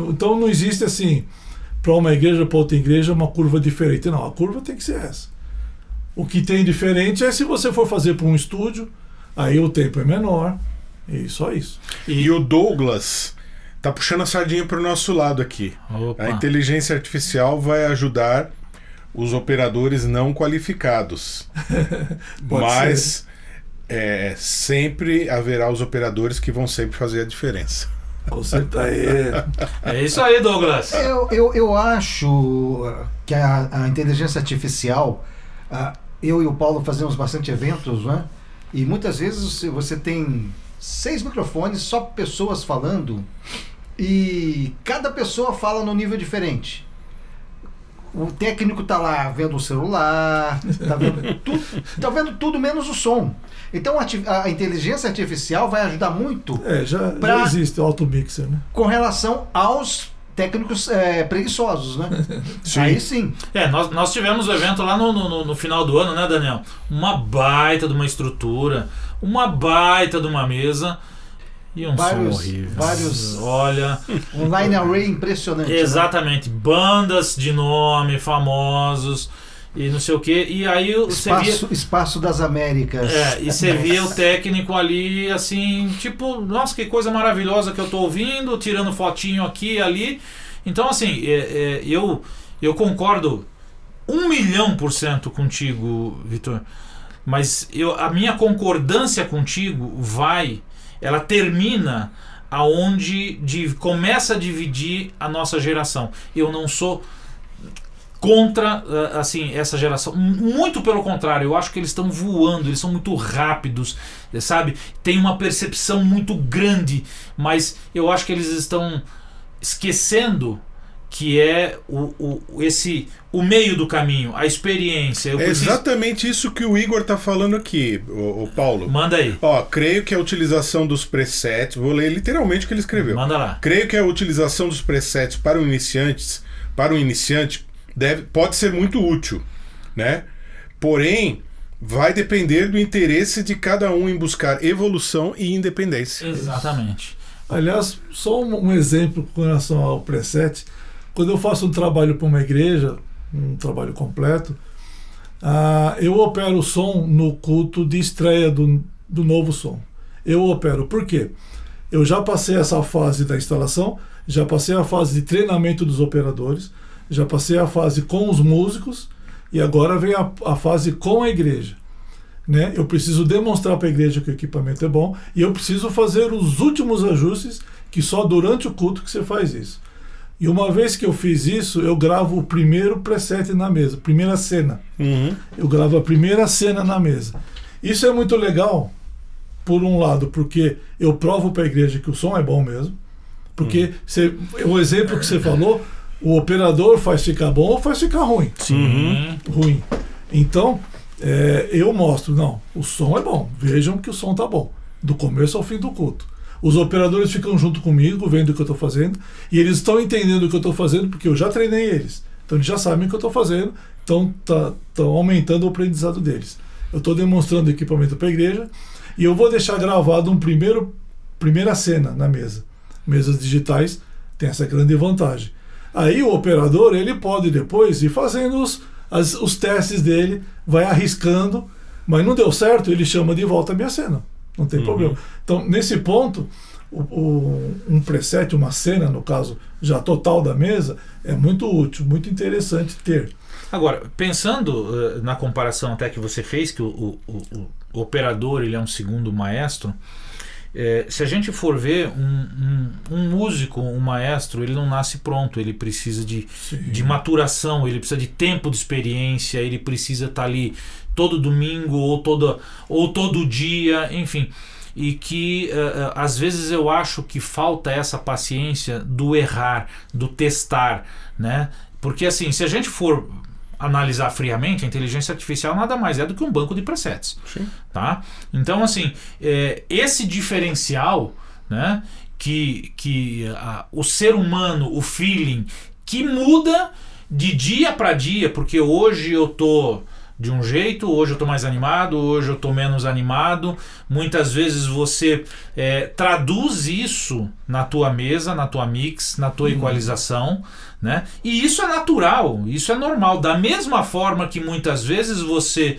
então não existe assim, para uma igreja, para outra igreja, uma curva diferente. Não, a curva tem que ser essa. O que tem diferente é se você for fazer para um estúdio, aí o tempo é menor, e só isso. E o Douglas tá puxando a sardinha para o nosso lado aqui. Opa. A inteligência artificial vai ajudar os operadores não qualificados. Mas sempre haverá os operadores que vão sempre fazer a diferença. Você tá aí. É isso aí, Douglas. Eu acho que a inteligência artificial, eu e o Paulo fazemos bastante eventos, né? E muitas vezes você tem 6 microfones, só pessoas falando, e cada pessoa fala num nível diferente. O técnico tá lá vendo o celular, tá vendo tudo menos o som. Então a inteligência artificial vai ajudar muito. Já existe o automixer, né? Com relação aos técnicos preguiçosos, né? Sim. Aí sim. Nós tivemos o evento lá no final do ano, né, Daniel? Uma baita de uma estrutura, uma baita de uma mesa e um som horrível. Olha, um line array impressionante. Exatamente, né? Bandas de nome, famosos e não sei o que. E aí Espaço das Américas. E você via o técnico ali, assim, tipo, nossa, que coisa maravilhosa que eu tô ouvindo, tirando fotinho aqui e ali. Então, assim, eu concordo 1.000.000% contigo, Vitor. Mas a minha concordância contigo ela termina aonde começa a dividir a nossa geração. Eu não sou contra assim, essa geração, muito pelo contrário, eu acho que eles estão voando, eles são muito rápidos, sabe? Tem uma percepção muito grande, mas eu acho que eles estão esquecendo que é o meio do caminho, a experiência. Exatamente isso que o Igor está falando aqui, o Paulo. Manda aí. Creio que a utilização dos presets, vou ler literalmente o que ele escreveu. Manda lá. Creio que a utilização dos presets para o iniciante pode ser muito útil, né? Porém, vai depender do interesse de cada um em buscar evolução e independência. Exatamente. Aliás, só um exemplo com relação ao preset. Quando eu faço um trabalho para uma igreja, um trabalho completo, eu opero o som no culto de estreia do novo som. eu opero. Por quê? Eu já passei essa fase da instalação, já passei a fase de treinamento dos operadores, já passei a fase com os músicos e agora vem a fase com a igreja. Né? Eu preciso demonstrar para a igreja que o equipamento é bom e eu preciso fazer os últimos ajustes, que só durante o culto que você faz isso. E uma vez que eu fiz isso, eu gravo o primeiro preset na mesa, primeira cena. Eu gravo a primeira cena na mesa. Isso é muito legal, por um lado, porque eu provo para a igreja que o som é bom mesmo. Porque o exemplo que você falou, o operador faz ficar bom ou faz ficar ruim. Ruim. Então, eu mostro, não, o som é bom, vejam que o som tá bom, do começo ao fim do culto. Os operadores ficam junto comigo, vendo o que eu estou fazendo, e eles estão entendendo o que eu estou fazendo, porque eu já treinei eles. Então eles já sabem o que eu estou fazendo, estão aumentando o aprendizado deles. Eu estou demonstrando o equipamento para a igreja, e eu vou deixar gravado primeira cena na mesa. Mesas digitais tem essa grande vantagem. Aí o operador, ele pode depois ir fazendo os testes dele, vai arriscando, mas não deu certo, ele chama de volta a minha cena. Não tem problema. Então, nesse ponto, um preset, uma cena, no caso, já total da mesa, é muito útil, muito interessante ter. Agora, pensando na comparação até que você fez, que o operador ele é um segundo maestro, se a gente for ver um músico, um maestro, ele não nasce pronto, ele precisa de maturação, ele precisa de tempo de experiência, ele precisa estar ali todo domingo ou todo dia, enfim. E que às vezes eu acho que falta essa paciência do errar, do testar, né? Porque assim, se a gente for analisar friamente, a inteligência artificial nada mais é do que um banco de presets. Tá? Então, assim, esse diferencial, né, que o ser humano, o feeling, que muda de dia para dia, porque hoje eu tô de um jeito, hoje eu tô mais animado, hoje eu tô menos animado. Muitas vezes você traduz isso na tua mesa, na tua mix, na tua equalização, né? E isso é natural, isso é normal. Da mesma forma que muitas vezes você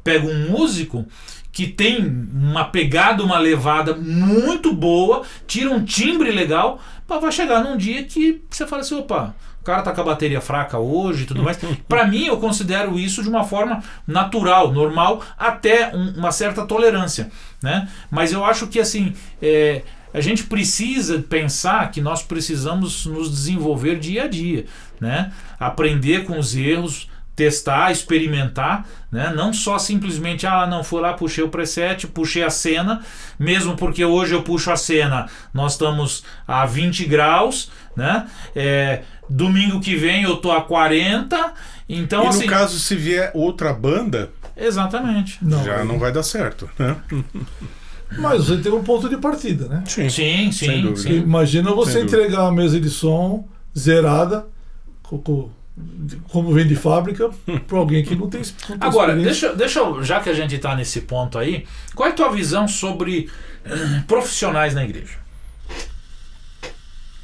pega um músico que tem uma pegada, uma levada muito boa, tira um timbre legal, vai chegar num dia que você fala assim, opa, o cara tá com a bateria fraca hoje e tudo mais. Para mim, eu considero isso de uma forma natural, normal, até uma certa tolerância, né? Mas eu acho que assim, a gente precisa pensar que nós precisamos nos desenvolver dia a dia, né? Aprender com os erros, testar, experimentar, né? Não só simplesmente, não, fui lá, puxei o preset, puxei a cena, mesmo porque hoje eu puxo a cena, nós estamos a 20 graus, né? Domingo que vem eu tô a 40, então, e assim, no caso, se vier outra banda, exatamente, não vai dar certo, né? Mas você tem um ponto de partida, né? Sim. Sem dúvida. Imagina você entregar a mesa de som zerada, como vem de fábrica, para alguém que não tem Agora, deixa eu, já que a gente está nesse ponto aí, qual é a tua visão sobre profissionais na igreja?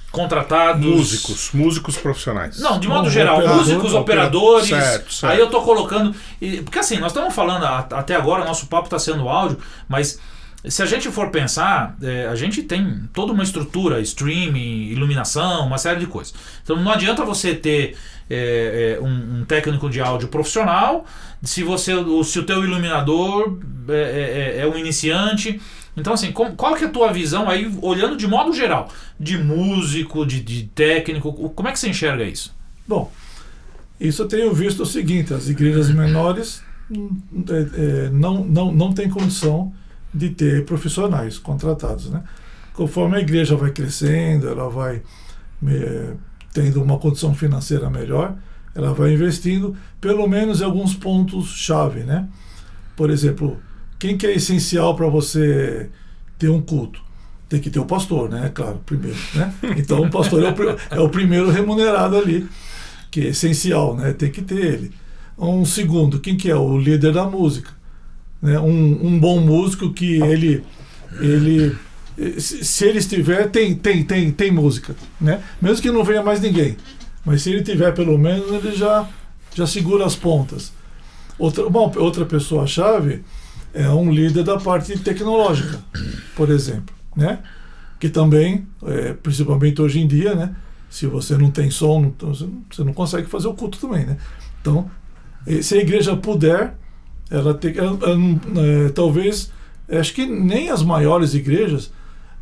Contratados, músicos profissionais. Não, de modo geral, músicos, operadores. Certo. Aí eu tô colocando, porque assim, nós estamos falando até agora, o nosso papo está sendo áudio, mas se a gente for pensar, a gente tem toda uma estrutura, streaming, iluminação, uma série de coisas. Então não adianta você ter um técnico de áudio profissional se o teu iluminador é um iniciante. Então assim, qual que é a tua visão aí, olhando de modo geral, de músico, de técnico, como é que você enxerga isso? Bom, isso eu tenho visto o seguinte, as igrejas menores não têm condição de ter profissionais contratados, né? Conforme a igreja vai crescendo, ela vai tendo uma condição financeira melhor, ela vai investindo pelo menos em alguns pontos-chave, né? Por exemplo, quem que é essencial para você ter um culto? Tem que ter o pastor, né? Claro, primeiro, né? Então o pastor é o primeiro remunerado ali, que é essencial, né? Tem que ter ele. Um segundo, quem que é? O líder da música, né? Um bom músico que ele se ele estiver, tem música, né? Mesmo que não venha mais ninguém, mas se ele tiver, pelo menos ele já segura as pontas. Outra pessoa-chave é um líder da parte tecnológica, por exemplo, né? Que também, principalmente hoje em dia, né? Se você não tem som, você não consegue fazer o culto também, né? Então, se a igreja puder, ela tem, talvez, acho que nem as maiores igrejas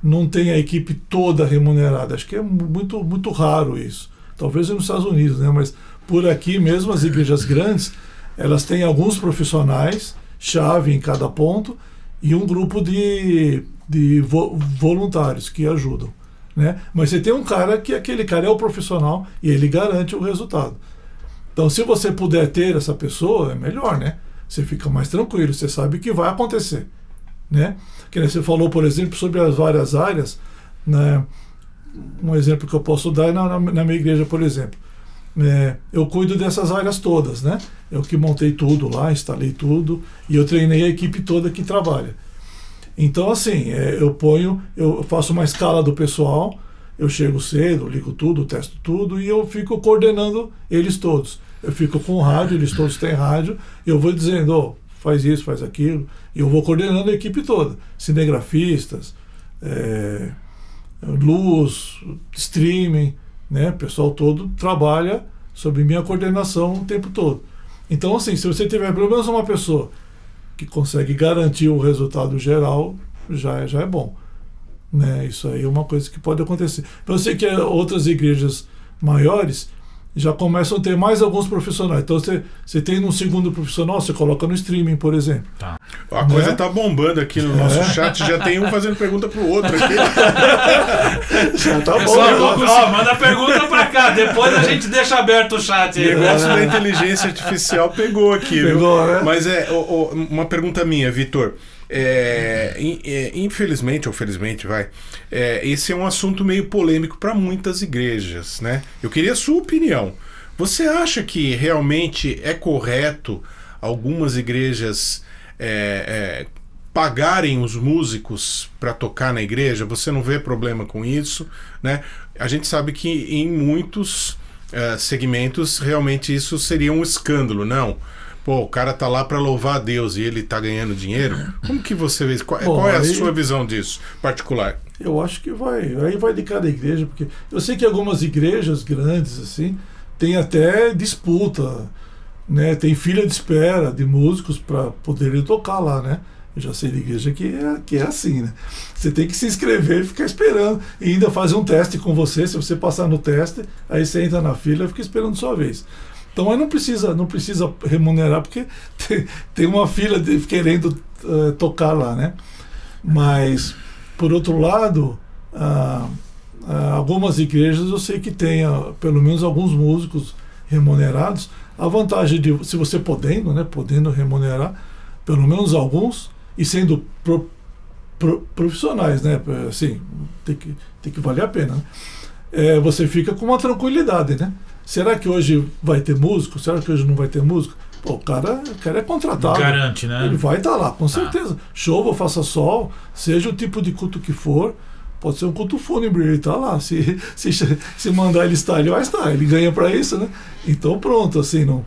não tem a equipe toda remunerada. Acho que é muito, muito raro isso. Talvez nos Estados Unidos, né? Mas por aqui mesmo, as igrejas grandes, elas têm alguns profissionais, chave em cada ponto, e um grupo de voluntários que ajudam, né? Mas você tem um cara que aquele cara é o profissional e ele garante o resultado. Então, se você puder ter essa pessoa, é melhor, né? Você fica mais tranquilo, você sabe que vai acontecer, né? Que você falou, por exemplo, sobre as várias áreas, né? Um exemplo que eu posso dar é na minha igreja, por exemplo. Eu cuido dessas áreas todas, né? Eu que montei tudo lá, instalei tudo e eu treinei a equipe toda que trabalha. Então, assim, eu faço uma escala do pessoal, eu chego cedo, ligo tudo, testo tudo e eu fico coordenando eles todos. Eu fico com o rádio, eles todos têm rádio, e eu vou dizendo, faz isso, faz aquilo, e eu vou coordenando a equipe toda, cinegrafistas, luz, streaming, né? O pessoal todo trabalha sob minha coordenação o tempo todo. Então, assim, se você tiver pelo menos uma pessoa que consegue garantir o resultado geral, já é bom, né? Isso aí é uma coisa que pode acontecer. Eu sei que outras igrejas maiores já começam a ter mais alguns profissionais. Então você tem um segundo profissional, você coloca no streaming, por exemplo. Tá. A coisa tá bombando aqui no nosso chat, já tem um fazendo pergunta pro outro aqui. Já tá bom. Manda pergunta pra cá, depois a gente deixa aberto o chat aí. O negócio da inteligência artificial pegou aqui, pegou, viu? Né? Mas uma pergunta minha, Vitor. Infelizmente ou felizmente, esse é um assunto meio polêmico para muitas igrejas, né? Eu queria a sua opinião. Você acha que realmente é correto algumas igrejas pagarem os músicos para tocar na igreja? Você não vê problema com isso, né? A gente sabe que em muitos segmentos realmente isso seria um escândalo, não? Pô, o cara tá lá para louvar a Deus e ele tá ganhando dinheiro. Como que você vê? Qual é a sua visão disso, particular? Eu acho que aí vai de cada igreja, porque eu sei que algumas igrejas grandes, assim, tem até disputa, né? Tem fila de espera de músicos para poderem tocar lá, né? Eu já sei de igreja que é assim, né? Você tem que se inscrever e ficar esperando. E ainda fazer um teste com você. Se você passar no teste, aí você entra na fila e fica esperando sua vez. Então aí não precisa remunerar, porque tem uma fila querendo tocar lá, né? Mas, por outro lado, algumas igrejas eu sei que tem pelo menos alguns músicos remunerados. A vantagem de, se você podendo remunerar, pelo menos alguns, e sendo profissionais, né? Assim, tem que valer a pena, né? Você fica com uma tranquilidade, né? Será que hoje vai ter músico? Será que hoje não vai ter músico? Pô, o cara é contratado. Garante, né? Ele vai estar lá, com certeza. Chova, faça sol, seja o tipo de culto que for, pode ser um culto fúnebre, ele está lá. Se mandar ele estar, ele vai estar. Ele ganha para isso, né? Então pronto, assim, não,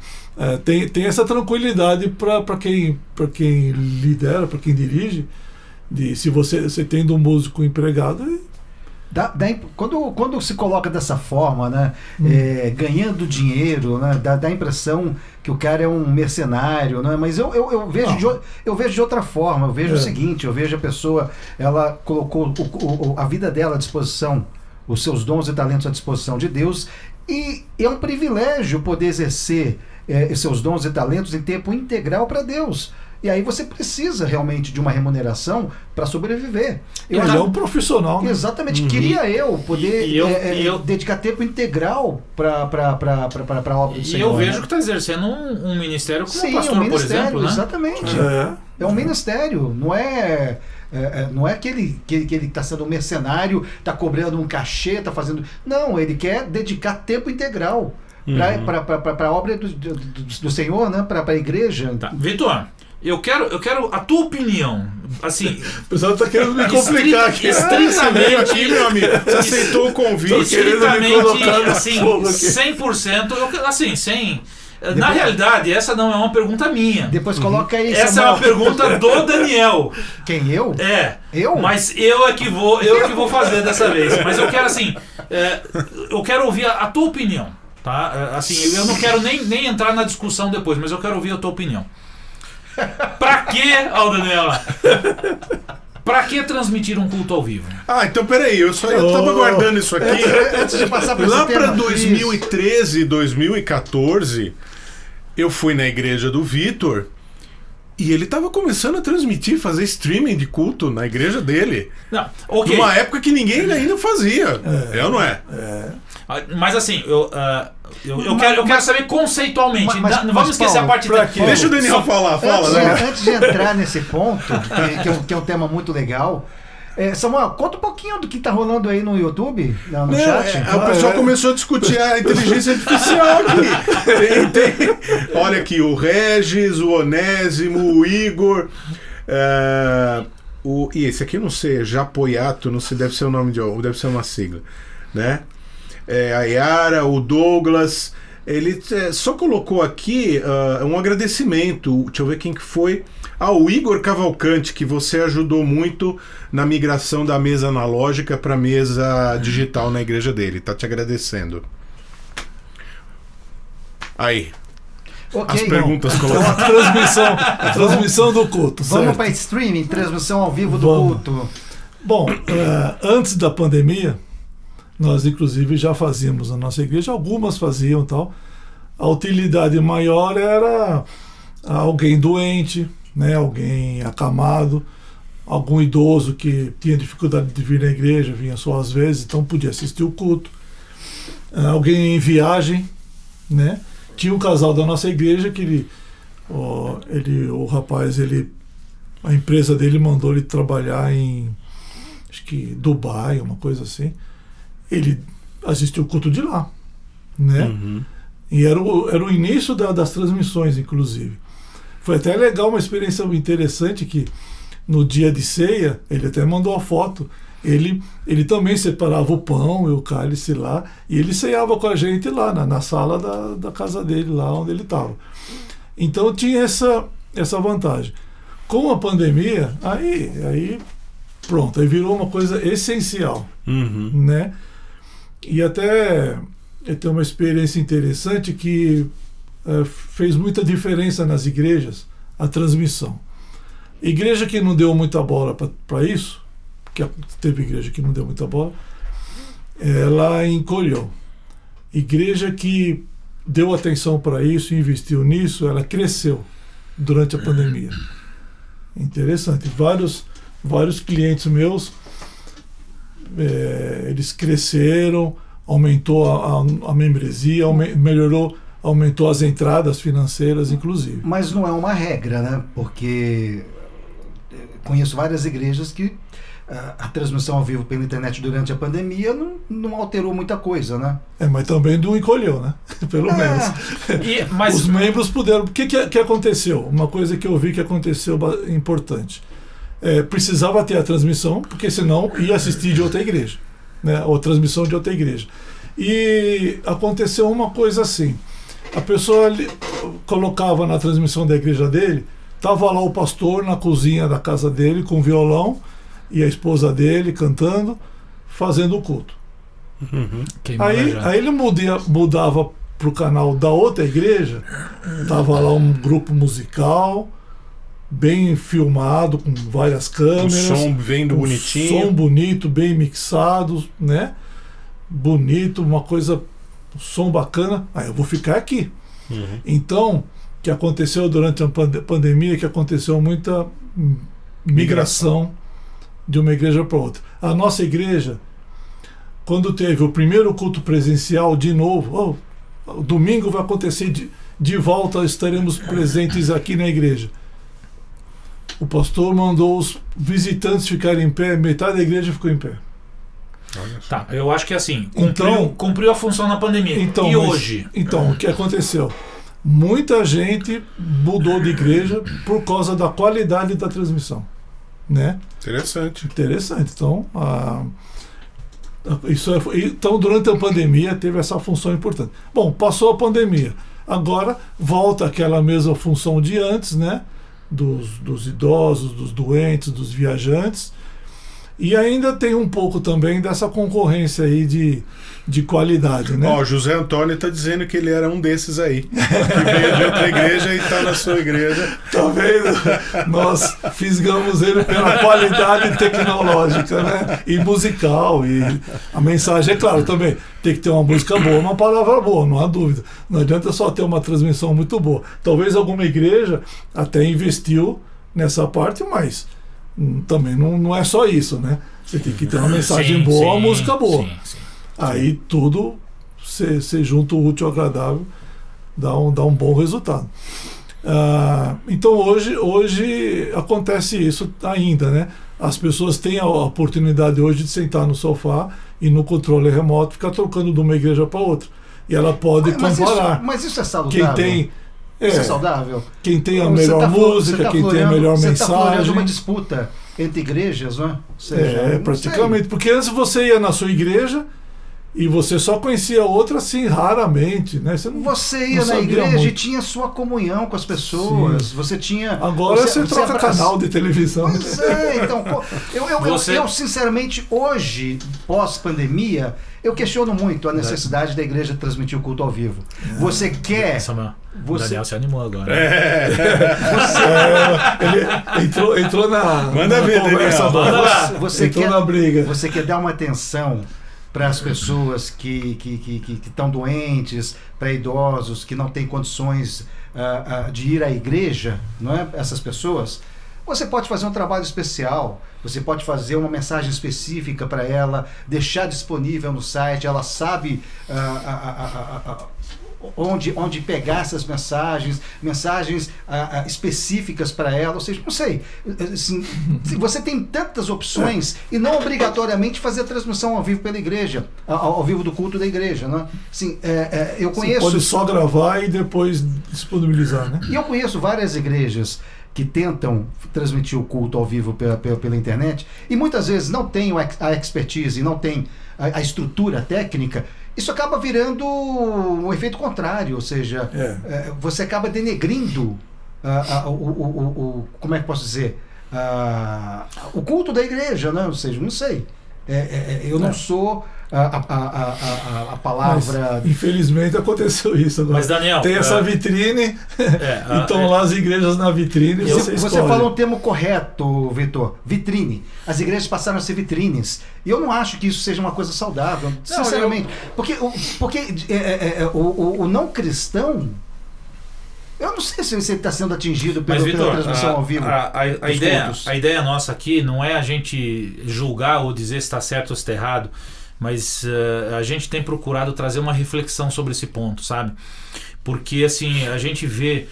tem essa tranquilidade para quem lidera, para quem dirige, se você tendo um músico empregado... Quando se coloca dessa forma, né, ganhando dinheiro, né, dá a impressão que o cara é um mercenário, né, mas eu vejo de outra forma. Eu vejo o seguinte: eu vejo a pessoa, ela colocou a vida dela à disposição, os seus dons e talentos à disposição de Deus, e é um privilégio poder exercer seus dons e talentos em tempo integral para Deus. E aí você precisa realmente de uma remuneração para sobreviver. Ele é um profissional, né? Exatamente. Queria eu poder dedicar tempo integral para a obra do Senhor. E eu vejo que está exercendo um ministério como pastor, por exemplo, né? Exatamente. É um ministério. Não é que ele está sendo um mercenário, está cobrando um cachê, está fazendo... Não, ele quer dedicar tempo integral para a obra do Senhor, né? Para a igreja. Tá. Vitor, eu quero a tua opinião. Assim, o pessoal está querendo me complicar aqui. Estritamente, aqui, meu amigo. Você aceitou o convite. Estritamente, assim, 100%. Assim, sem Na realidade, essa não é uma pergunta minha. Depois coloca aí. Essa Samuel. é uma pergunta do Daniel. Quem, eu? Eu? Mas eu é que vou fazer dessa vez. Mas eu quero assim, eu quero ouvir a tua opinião, tá? Assim, eu não quero nem entrar na discussão depois, mas eu quero ouvir a tua opinião. Pra que, Daniela? Pra que transmitir um culto ao vivo? Então peraí, eu tava guardando isso aqui. Antes de passar para Lá esse tema, pra 2013, 2014, eu fui na igreja do Vitor e ele tava começando a transmitir, fazer streaming de culto na igreja dele. Não, ok. Numa época que ninguém ainda fazia. É ou não é? Mas assim, eu quero saber conceitualmente. Não vamos esquecer Paulo, a parte daqui. Deixa o Daniel falar, fala, né? Antes de entrar nesse ponto, que é um tema muito legal, Samuel, conta um pouquinho do que tá rolando aí no YouTube, no chat. O pessoal começou a discutir a inteligência artificial aqui. Olha aqui, o Regis, o Onésimo, o Igor. E esse aqui eu não sei, Japoiato, não sei, deve ser o nome deve ser uma sigla, né? A Yara, o Douglas, ele só colocou aqui um agradecimento. Deixa eu ver quem que foi. O Igor Cavalcante, que você ajudou muito na migração da mesa analógica para mesa digital na igreja dele. Tá te agradecendo. Aí. Okay, as perguntas Então, colocadas. a transmissão do culto. Vamos certo? para streaming, transmissão ao vivo do Vamos. culto. Bom, antes da pandemia, nós inclusive já fazíamos na nossa igreja, algumas faziam tal. A utilidade maior era alguém doente, né, alguém acamado, algum idoso que tinha dificuldade de vir na igreja, vinha só às vezes, então podia assistir o culto. Alguém em viagem, né? Tinha um casal da nossa igreja que o rapaz, a empresa dele mandou ele trabalhar em, acho que Dubai, uma coisa assim. Ele assistiu o culto de lá, né? Uhum. E era o início das transmissões, inclusive. Foi até legal, uma experiência interessante que no dia de ceia, ele até mandou a foto, ele também separava o pão e o cálice lá, e ele ceava com a gente lá, na sala da casa dele, lá onde ele estava. Então tinha essa vantagem. Com a pandemia, aí pronto, aí virou uma coisa essencial, Uhum. né? E até tem uma experiência interessante que fez muita diferença nas igrejas, a transmissão. Igreja que não deu muita bola para isso, que teve igreja que não deu muita bola, ela encolheu. Igreja que deu atenção para isso, investiu nisso, ela cresceu durante a pandemia. Interessante. Vários clientes meus, eles cresceram, aumentou a membresia, aumentou as entradas financeiras, inclusive. Mas não é uma regra, né? Porque conheço várias igrejas que a transmissão ao vivo pela internet durante a pandemia não alterou muita coisa, né? Mas também não encolheu, né? Pelo menos. Mas os membros puderam. O que aconteceu? Uma coisa que eu vi que aconteceu importante. Precisava ter a transmissão, porque senão ia assistir de outra igreja, né? Ou transmissão de outra igreja. E aconteceu uma coisa assim. A pessoa colocava na transmissão da igreja dele, estava lá o pastor na cozinha da casa dele com violão e a esposa dele cantando, fazendo o culto. Uhum. Aí ele mudava para o canal da outra igreja, estava lá um grupo musical bem filmado, com várias câmeras, O som vendo bonitinho. som bonito, bem mixado, né? Bonito, uma coisa, um som bacana. Eu vou ficar aqui. Uhum. Então, o que aconteceu durante a pandemia, que aconteceu muita migração de uma igreja para outra. A nossa igreja, quando teve o primeiro culto presencial de novo, domingo vai acontecer de volta, estaremos presentes aqui na igreja. O pastor mandou os visitantes ficarem em pé, metade da igreja ficou em pé. Tá, eu acho que assim, Então, cumpriu a função na pandemia. E hoje? Então, o que aconteceu? Muita gente mudou de igreja por causa da qualidade da transmissão, né? Interessante. Então, então, durante a pandemia teve essa função importante. Bom, passou a pandemia. Agora volta aquela mesma função de antes, né? Dos idosos, dos doentes, dos viajantes. E ainda tem um pouco também dessa concorrência aí de qualidade, né? Ó, o José Antônio está dizendo que ele era um desses aí, que veio de outra igreja e está na sua igreja. Tá vendo? Nós fisgamos ele pela qualidade tecnológica, né? E musical. E a mensagem, é claro, também tem que ter uma música boa, uma palavra boa, não há dúvida. Não adianta só ter uma transmissão muito boa. Talvez alguma igreja até investiu nessa parte, mas também não é só isso, né? Você tem que ter uma mensagem boa, uma música boa. Sim. Aí tudo, você junta o útil ao agradável, dá um bom resultado. Então hoje acontece isso ainda, né? As pessoas têm a oportunidade hoje de sentar no sofá e no controle remoto ficar trocando de uma igreja para outra. E ela pode comparar. Mas isso é saudável? Quem tem... Isso é saudável? Quem tem a melhor música, quem tem a melhor mensagem. Você está florando uma disputa entre igrejas, não é? Ou seja, praticamente. Porque antes você ia na sua igreja e você só conhecia outra assim, raramente, né? Você ia na igreja e tinha sua comunhão com as pessoas. Sim. Você tinha... Agora você troca canal de televisão. Pois é, então... Eu sinceramente, hoje, pós-pandemia, eu questiono muito a necessidade da igreja transmitir o culto ao vivo. Você quer... O Daniel se animou agora. Ele entrou na... Manda ver, conversa. Você entrou quer, na briga. Você quer dar uma atenção para as pessoas que estão doentes, para idosos, que não têm condições de ir à igreja, não é? Essas pessoas... Você pode fazer um trabalho especial, você pode fazer uma mensagem específica para ela, deixar disponível no site, ela sabe onde pegar essas mensagens específicas para ela, ou seja, não sei, assim, você tem tantas opções e não obrigatoriamente fazer a transmissão ao vivo pela igreja, ao vivo do culto da igreja, né? Assim, eu conheço... Você pode só gravar e depois disponibilizar, né? E eu conheço várias igrejas que tentam transmitir o culto ao vivo pela internet e muitas vezes não tem a expertise, não tem a estrutura técnica. Isso acaba virando um efeito contrário, ou seja, você acaba denegrindo como é que posso dizer, o culto da igreja, né? Ou seja, não sei. Eu não sou a palavra... Mas, infelizmente aconteceu isso agora. Mas, Daniel, tem essa vitrine, então lá as igrejas na vitrine. Você falou um termo correto, Vitor. Vitrine. As igrejas passaram a ser vitrines. E eu não acho que isso seja uma coisa saudável, sinceramente. Porque o não cristão... Eu não sei se você está sendo atingido pela transmissão ao vivo. A ideia nossa aqui não é a gente julgar ou dizer se está certo ou se está errado, mas a gente tem procurado trazer uma reflexão sobre esse ponto, sabe? Porque assim, a gente vê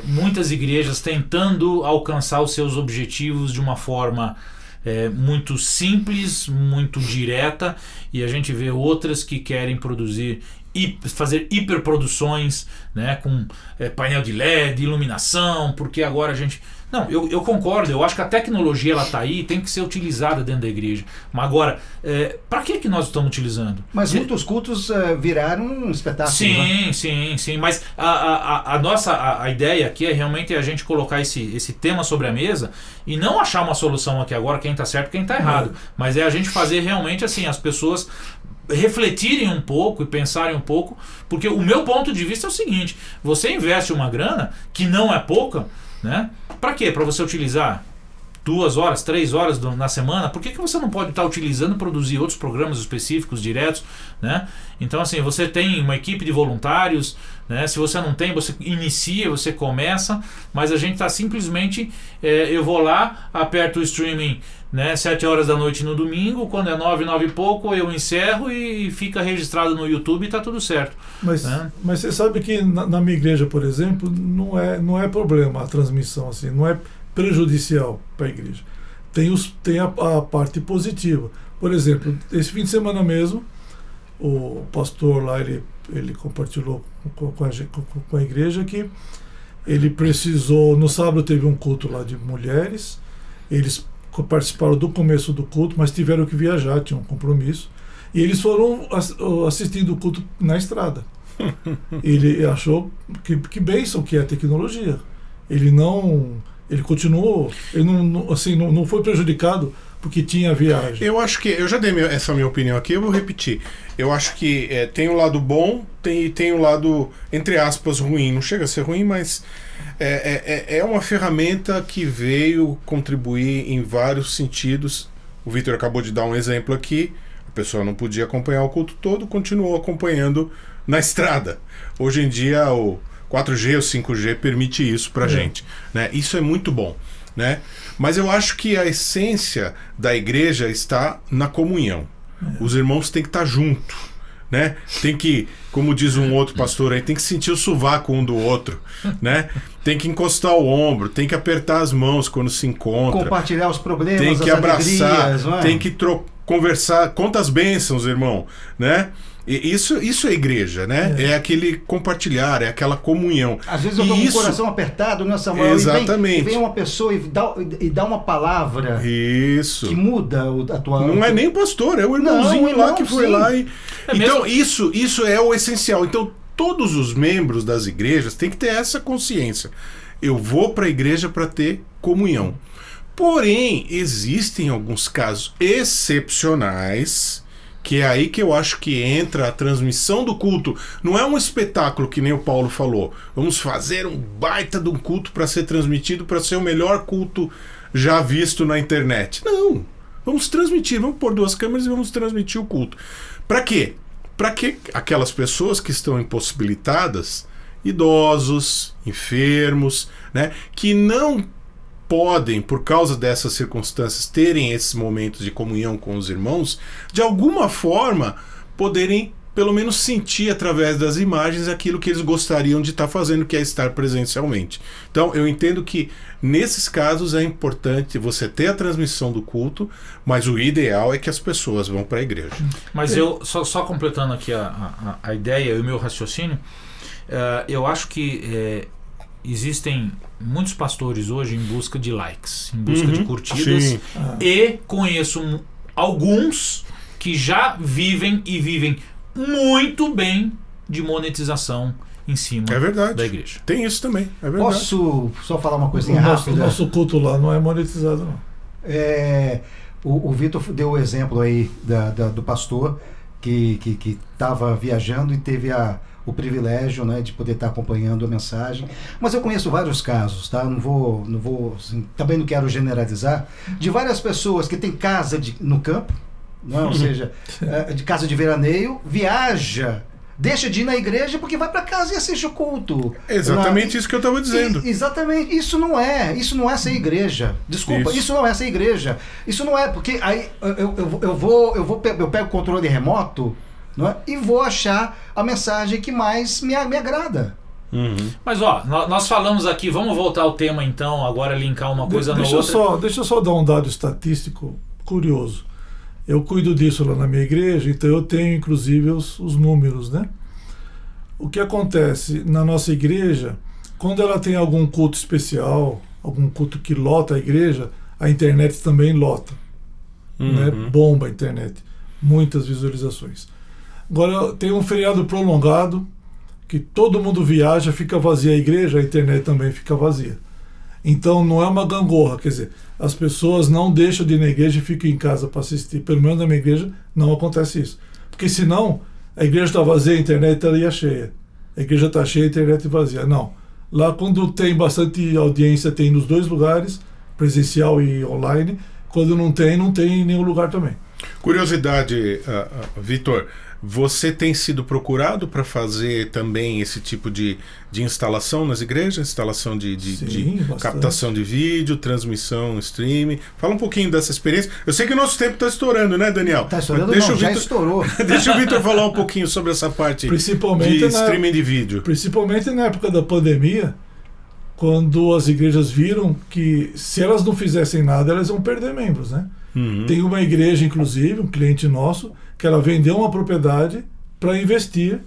muitas igrejas tentando alcançar os seus objetivos de uma forma muito simples, muito direta, e a gente vê outras que querem produzir fazer hiperproduções, né, com painel de LED, iluminação, porque agora a gente... Não, eu concordo, eu acho que a tecnologia ela está aí, tem que ser utilizada dentro da igreja. Mas agora, para que nós estamos utilizando? Mas muitos cultos viraram um espetáculo. Sim, né? sim. Mas a ideia aqui é realmente a gente colocar esse tema sobre a mesa e não achar uma solução aqui agora, quem está certo e quem está errado. Mas é a gente fazer realmente assim, as pessoas refletirem um pouco e pensarem um pouco, porque o meu ponto de vista é o seguinte: você investe uma grana que não é pouca, né? Para quê? Para você utilizar 2 horas, 3 horas na semana? Por que você não pode estar utilizando produzir outros programas específicos, diretos, né? Então assim, você tem uma equipe de voluntários, né? Se você não tem, você inicia, você começa, mas a gente está simplesmente, eu vou lá, aperto o streaming, né, 7 horas da noite no domingo, quando é 9 e pouco eu encerro e fica registrado no YouTube e está tudo certo. Mas você sabe que na minha igreja, por exemplo, não é problema a transmissão, assim, não é prejudicial para a igreja. Tem a parte positiva. Por exemplo, esse fim de semana mesmo, o pastor lá, ele compartilhou com a igreja que ele precisou, no sábado teve um culto lá de mulheres, eles participaram do começo do culto, mas tiveram que viajar, tinham um compromisso, e eles foram assistindo o culto na estrada. Ele achou que bênção que é a tecnologia. Ele continuou, ele não foi prejudicado porque tinha viagem. Eu acho que, eu já dei essa minha opinião aqui, eu vou repetir. Eu acho que tem o lado bom, tem o lado, entre aspas, ruim. Não chega a ser ruim, mas é uma ferramenta que veio contribuir em vários sentidos. O Vitor acabou de dar um exemplo aqui. A pessoa não podia acompanhar o culto todo, continuou acompanhando na estrada. Hoje em dia o 4G ou 5G permite isso pra gente, né? Isso é muito bom, né? Mas eu acho que a essência da igreja está na comunhão. Os irmãos têm que estar junto, né? Tem que, como diz um outro pastor aí, tem que sentir o sovaco um do outro, né? Tem que encostar o ombro, tem que apertar as mãos quando se encontra. Compartilhar os problemas, tem que as abraçar, alegrias, não é? tem que conversar, conta as bênçãos, irmão, né? E isso é igreja, né? É aquele compartilhar, é aquela comunhão. Às vezes eu tô com o coração apertado, né, Samuel? Exatamente. E vem uma pessoa e dá uma palavra isso que muda a tua... Não é nem o pastor, é o irmãozinho lá que foi lá e... Então isso é o essencial. Então todos os membros das igrejas têm que ter essa consciência. Eu vou para a igreja para ter comunhão. Porém, existem alguns casos excepcionais, que é aí que eu acho que entra a transmissão do culto. Não é um espetáculo que nem o Paulo falou. Vamos fazer um baita de um culto para ser transmitido, para ser o melhor culto já visto na internet. Não. Vamos transmitir, vamos pôr 2 câmeras e vamos transmitir o culto. Para quê? Para que aquelas pessoas que estão impossibilitadas, idosos, enfermos, né, que não podem, por causa dessas circunstâncias, terem esses momentos de comunhão com os irmãos, de alguma forma poderem pelo menos sentir através das imagens aquilo que eles gostariam de estar fazendo, que é estar presencialmente. Então eu entendo que nesses casos é importante você ter a transmissão do culto, mas o ideal é que as pessoas vão para a igreja. Mas eu, só completando aqui a ideia e o meu raciocínio, eu acho que existem muitos pastores hoje em busca de likes, em busca de curtidas, e conheço alguns que já vivem muito bem de monetização em cima da igreja. Tem isso também, é verdade. Posso só falar uma coisinha rápida? O nosso culto lá não é monetizado, não. O Vitor deu o exemplo aí do pastor que estava viajando e teve o privilégio, né, de poder estar acompanhando a mensagem. Mas eu conheço vários casos, tá? Não vou assim, também não quero generalizar, de várias pessoas que têm casa no campo, não é? Ou seja, de casa de veraneio, viaja, deixa de ir na igreja porque vai para casa e assiste o culto. Exatamente isso que eu estava dizendo. Exatamente, isso não é ser igreja. Desculpa, isso não é ser igreja. Isso não é, porque aí eu pego o controle remoto, não é? E vou achar a mensagem que mais me agrada. Mas nós falamos aqui, vamos voltar ao tema então, agora linkar uma coisa na outra. Deixa eu só dar um dado estatístico curioso. Eu cuido disso lá na minha igreja, então eu tenho inclusive os números, né? O que acontece na nossa igreja, quando ela tem algum culto especial, algum culto que lota a igreja, a internet também lota, né? Bomba a internet, muitas visualizações. Agora tem um feriado prolongado, que todo mundo viaja, fica vazia a igreja, a internet também fica vazia. Então não é uma gangorra, quer dizer, as pessoas não deixam de ir na igreja e ficam em casa para assistir. Pelo menos na minha igreja não acontece isso. Porque senão a igreja está vazia, a internet estaria cheia. A igreja está cheia, a internet vazia. Não. Lá quando tem bastante audiência, tem nos 2 lugares, presencial e online. Quando não tem em nenhum lugar também. Curiosidade, Vitor, você tem sido procurado para fazer também esse tipo de instalação nas igrejas? Instalação de captação de vídeo, transmissão, streaming. Fala um pouquinho dessa experiência. Eu sei que o nosso tempo está estourando, né, Daniel? Está estourando, não, já estourou. Deixa o Vitor falar um pouquinho sobre essa parte de streaming de vídeo. Principalmente na época da pandemia, quando as igrejas viram que se elas não fizessem nada, elas iam perder membros, né? Tem uma igreja, inclusive, um cliente nosso, que ela vendeu uma propriedade para investir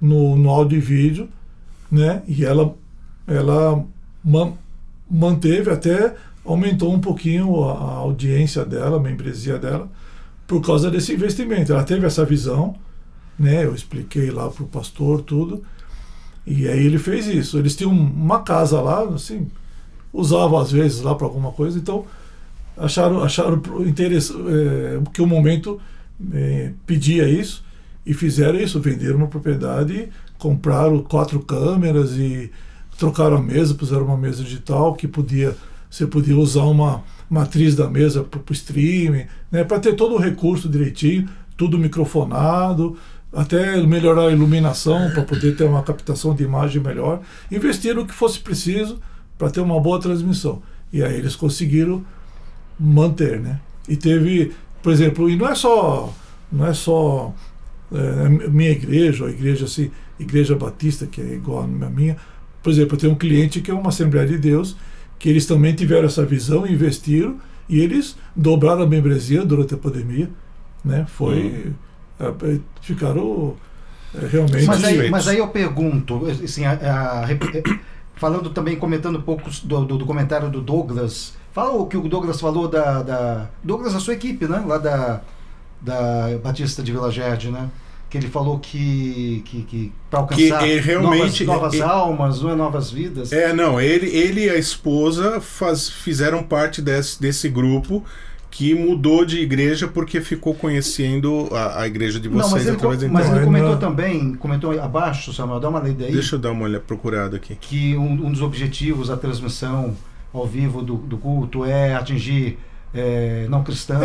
no áudio e vídeo, né? E ela manteve, até aumentou um pouquinho a audiência dela, a membresia dela, por causa desse investimento. Ela teve essa visão né? Eu expliquei lá pro pastor tudo. E aí ele fez isso. Eles tinham uma casa lá, assim, usavam às vezes lá para alguma coisa, então acharam que o momento pedia isso e fizeram isso, venderam uma propriedade, compraram 4 câmeras e trocaram a mesa, puseram uma mesa digital que você podia usar uma matriz da mesa para o streaming, né, para ter todo o recurso direitinho, tudo microfonado, até melhorar a iluminação para poder ter uma captação de imagem melhor, investiram o que fosse preciso para ter uma boa transmissão. E aí eles conseguiram manter, né? E teve, por exemplo, e não é só minha igreja, ou a igreja assim, Igreja Batista, que é igual a minha. Por exemplo, eu tenho um cliente que é uma Assembleia de Deus, que eles também tiveram essa visão, investiram, e eles dobraram a membresia durante a pandemia, né? Ficaram realmente... Mas aí eu pergunto, assim, falando também, comentando um pouco do comentário do Douglas, fala o que o Douglas falou Douglas, a sua equipe, né? Lá da Batista de Vila Gerde, né? Que ele falou que para alcançar novas almas, não é novas vidas. Não, ele e a esposa fizeram parte desse grupo que mudou de igreja porque ficou conhecendo a igreja de vocês através da internet. Mas ele comentou também, comentou abaixo, Samuel, dá uma lida aí. Deixa eu dar uma olhada procurada aqui. Que um dos objetivos da transmissão ao vivo do culto é atingir não cristãos.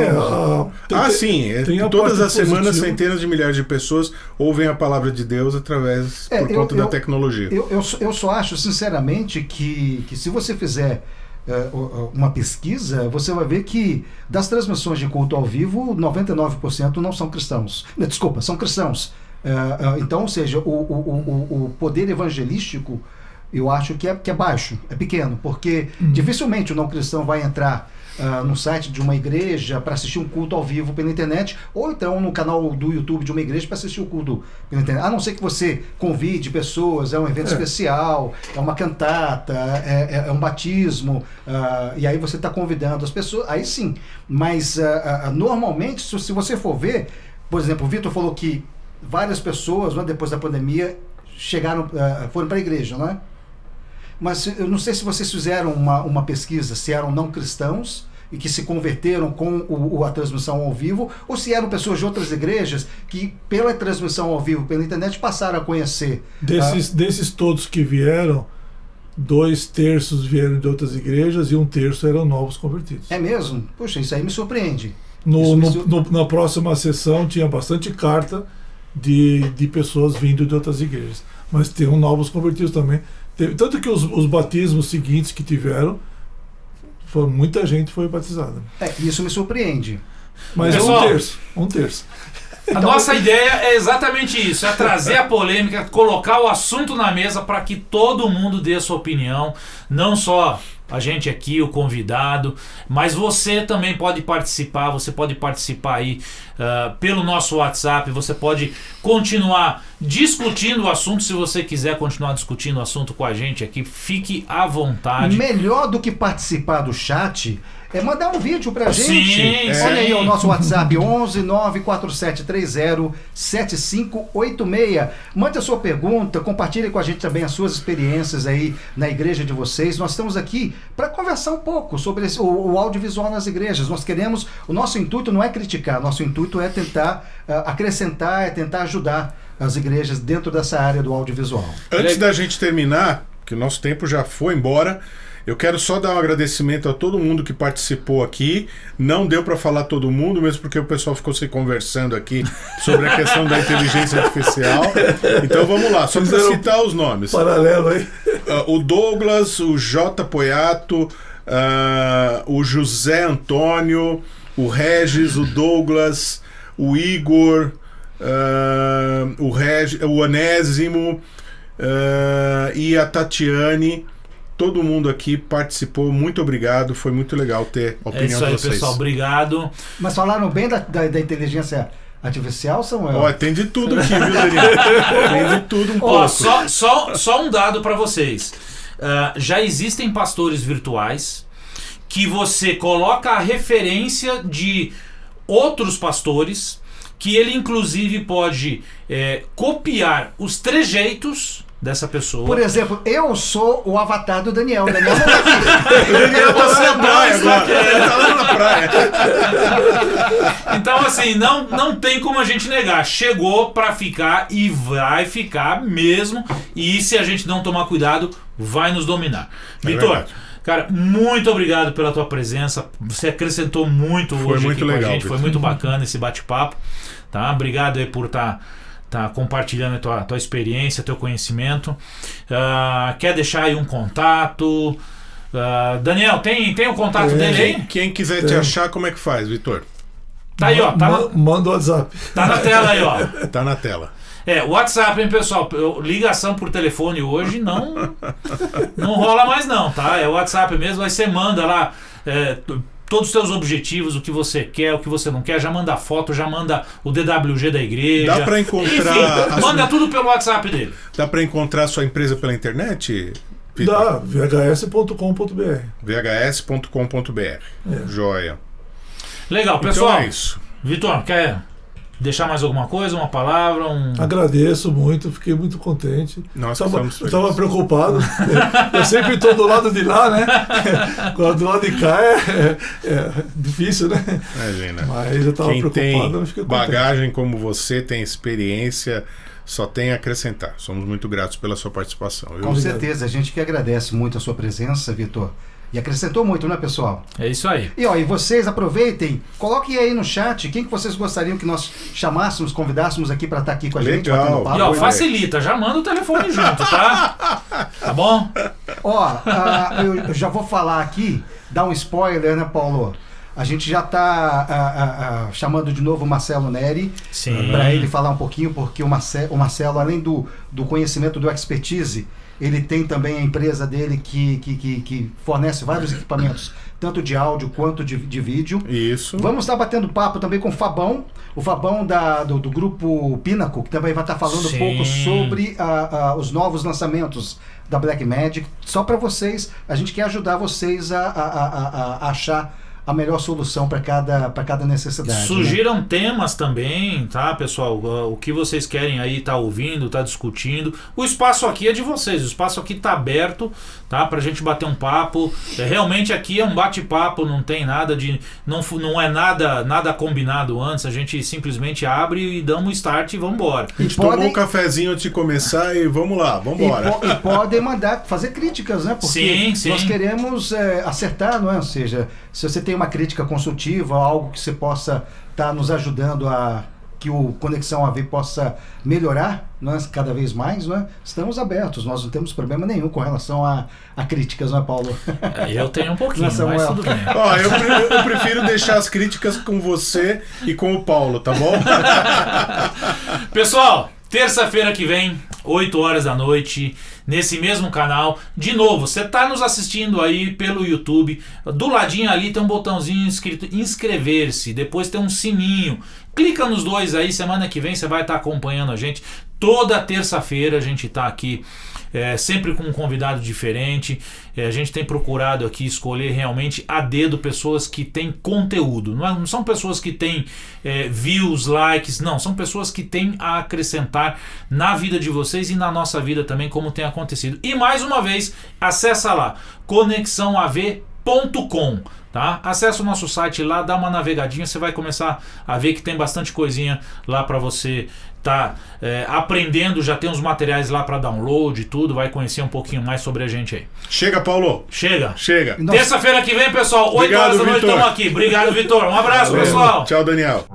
Sim. Todas as semanas, centenas de milhares de pessoas ouvem a palavra de Deus por conta da tecnologia. Eu só acho, sinceramente, que se você fizer uma pesquisa, você vai ver que das transmissões de culto ao vivo, 99% não são cristãos. Desculpa, são cristãos. Então, ou seja, o poder evangelístico, eu acho que é baixo, é pequeno, porque dificilmente o não cristão vai entrar no site de uma igreja para assistir um culto ao vivo pela internet, ou então no canal do YouTube de uma igreja para assistir o culto pela internet, a não ser que você convide pessoas, é um evento especial, é uma cantata, é um batismo, e aí você está convidando as pessoas, aí sim, mas normalmente, se você for ver, por exemplo, o Vitor falou que várias pessoas, né, depois da pandemia, foram para a igreja, não é? Mas eu não sei se vocês fizeram uma pesquisa, se eram não cristãos e que se converteram com a transmissão ao vivo, ou se eram pessoas de outras igrejas que, pela transmissão ao vivo, pela internet, passaram a conhecer. Desses todos que vieram, 2/3 vieram de outras igrejas e 1/3 eram novos convertidos. É mesmo? Puxa, isso aí me surpreende. Na próxima sessão tinha bastante carta de pessoas vindo de outras igrejas. Mas tem novos convertidos também. Tanto que os batismos seguintes que tiveram, muita gente foi batizada. Isso me surpreende. Mas pessoal, um terço. A nossa ideia é exatamente isso, é trazer a polêmica, colocar o assunto na mesa para que todo mundo dê a sua opinião, não só a gente aqui, o convidado, mas você também pode participar, você pode participar aí pelo nosso WhatsApp, você pode continuar discutindo o assunto, se você quiser continuar discutindo o assunto com a gente aqui, fique à vontade. Melhor do que participar do chat é mandar um vídeo pra gente. Sim, Olha aí o nosso WhatsApp, 11-94730-7586. Mande a sua pergunta, compartilhe com a gente também as suas experiências aí na igreja de vocês. Nós estamos aqui para conversar um pouco sobre o audiovisual nas igrejas. O nosso intuito não é criticar, nosso intuito é tentar acrescentar, é tentar ajudar as igrejas dentro dessa área do audiovisual. Antes da gente terminar, que o nosso tempo já foi embora, eu quero só dar um agradecimento a todo mundo que participou aqui. Não deu para falar todo mundo, mesmo porque o pessoal ficou se conversando aqui sobre a questão da inteligência artificial. Então vamos lá, só para citar os nomes. Paralelo aí. O Douglas, o J. Poiato, o José Antônio, o Regis, o Douglas, o Igor, o Onésimo e a Tatiane. Todo mundo aqui participou, muito obrigado, foi muito legal ter a opinião de vocês. É isso aí, pessoal, obrigado. Mas falaram bem da inteligência artificial, Samuel? Tem de tudo aqui, viu, Daniel? Tem de tudo um pouco. Só um dado para vocês. Já existem pastores virtuais que você coloca a referência de outros pastores que ele inclusive pode copiar os trejeitos dessa pessoa. Por exemplo, eu sou o avatar do Daniel. O Daniel não tá aqui. O Daniel tá lá na praia agora. Ele tá lá na praia. Então, assim, não tem como a gente negar. Chegou pra ficar e vai ficar mesmo. E se a gente não tomar cuidado, vai nos dominar. Vitor, verdade. cara, muito obrigado pela tua presença. Você acrescentou muito hoje muito aqui legal, com a gente. Vitor. Foi muito bacana esse bate-papo. Tá? Obrigado aí por tá compartilhando a tua experiência, teu conhecimento. Quer deixar aí um contato? Daniel, tem o contato dele aí? Quem quiser te achar, como é que faz, Vitor? Tá aí, ó. Manda o WhatsApp. Tá na tela aí, ó. Tá na tela. WhatsApp, hein, pessoal? Ligação por telefone hoje não rola mais não, tá? É WhatsApp mesmo, aí você manda lá todos os seus objetivos, o que você quer, o que você não quer, já manda foto, já manda o DWG da igreja. Dá pra encontrar... Enfim, manda tudo pelo WhatsApp dele. Dá pra encontrar a sua empresa pela internet? Dá, vhs.com.br. vhs.com.br. Joia. Legal, pessoal. Então é isso. Vitor, quer deixar mais alguma coisa, uma palavra? Agradeço muito, fiquei muito contente. Nós eu estamos estava preocupado. Eu sempre estou do lado de lá, né? Quando do lado de cá é difícil, né? Imagina. Mas eu estava preocupado, eu fiquei contente. Bagagem como você, tem experiência, só tem a acrescentar. Somos muito gratos pela sua participação. Viu? Com certeza, a gente que agradece muito a sua presença, Vitor. E acrescentou muito, né, pessoal? É isso aí. E vocês aproveitem, coloquem aí no chat quem que vocês gostariam que nós chamássemos, convidássemos aqui para estar aqui com a gente. Legal. Papo. E facilita, já manda o telefone junto, tá? Tá bom? Eu já vou falar aqui, dar um spoiler, né, Paulo? A gente já está chamando de novo o Marcelo Neri para ele falar um pouquinho, porque o Marcelo, além do conhecimento, do expertise, ele tem também a empresa dele que fornece vários equipamentos, tanto de áudio quanto de vídeo. Isso. Vamos estar batendo papo também com o Fabão do grupo Pinnacle, que também vai estar falando um pouco sobre os novos lançamentos da Blackmagic. Só para vocês, a gente quer ajudar vocês a achar a melhor solução para cada necessidade. Sugiram temas também, tá, pessoal? O que vocês querem aí tá ouvindo, tá discutindo. O espaço aqui é de vocês, o espaço aqui tá aberto, tá? Pra gente bater um papo. Realmente aqui é um bate-papo, não tem nada de... Não é nada combinado antes, a gente simplesmente abre e damos um start e vamos embora. A gente tomou um cafezinho antes de começar e vamos lá, vamos embora. E podem fazer críticas, né? Porque sim. nós queremos acertar, não é? Ou seja, se você tem uma crítica construtiva, algo que você possa estar nos ajudando que o Conexão AV possa melhorar, não é? Cada vez mais, não é? Estamos abertos, nós não temos problema nenhum com relação a críticas, não é, Paulo? Eu tenho um pouquinho, mas tudo bem. Eu prefiro deixar as críticas com você e com o Paulo, tá bom? Pessoal, terça-feira que vem, 8 horas da noite, nesse mesmo canal. De novo, você está nos assistindo aí pelo YouTube. Do ladinho ali tem um botãozinho escrito inscrever-se. Depois tem um sininho. Clica nos dois aí, semana que vem você vai estar acompanhando a gente. Toda terça-feira a gente está aqui, sempre com um convidado diferente. A gente tem procurado aqui escolher realmente a dedo pessoas que têm conteúdo. Não são pessoas que têm views, likes, não. São pessoas que têm a acrescentar na vida de vocês e na nossa vida também, como tem acontecido. E mais uma vez, acessa lá, conexãoav.com. Tá? Acesse o nosso site lá, dá uma navegadinha, você vai começar a ver que tem bastante coisinha lá para você tá aprendendo, já tem uns materiais lá para download e tudo, vai conhecer um pouquinho mais sobre a gente aí. Chega, Paulo. Chega. Chega. Terça-feira que vem, pessoal, 8 horas da noite estamos aqui. Obrigado, Vitor. Um abraço, pessoal. Tchau, Daniel.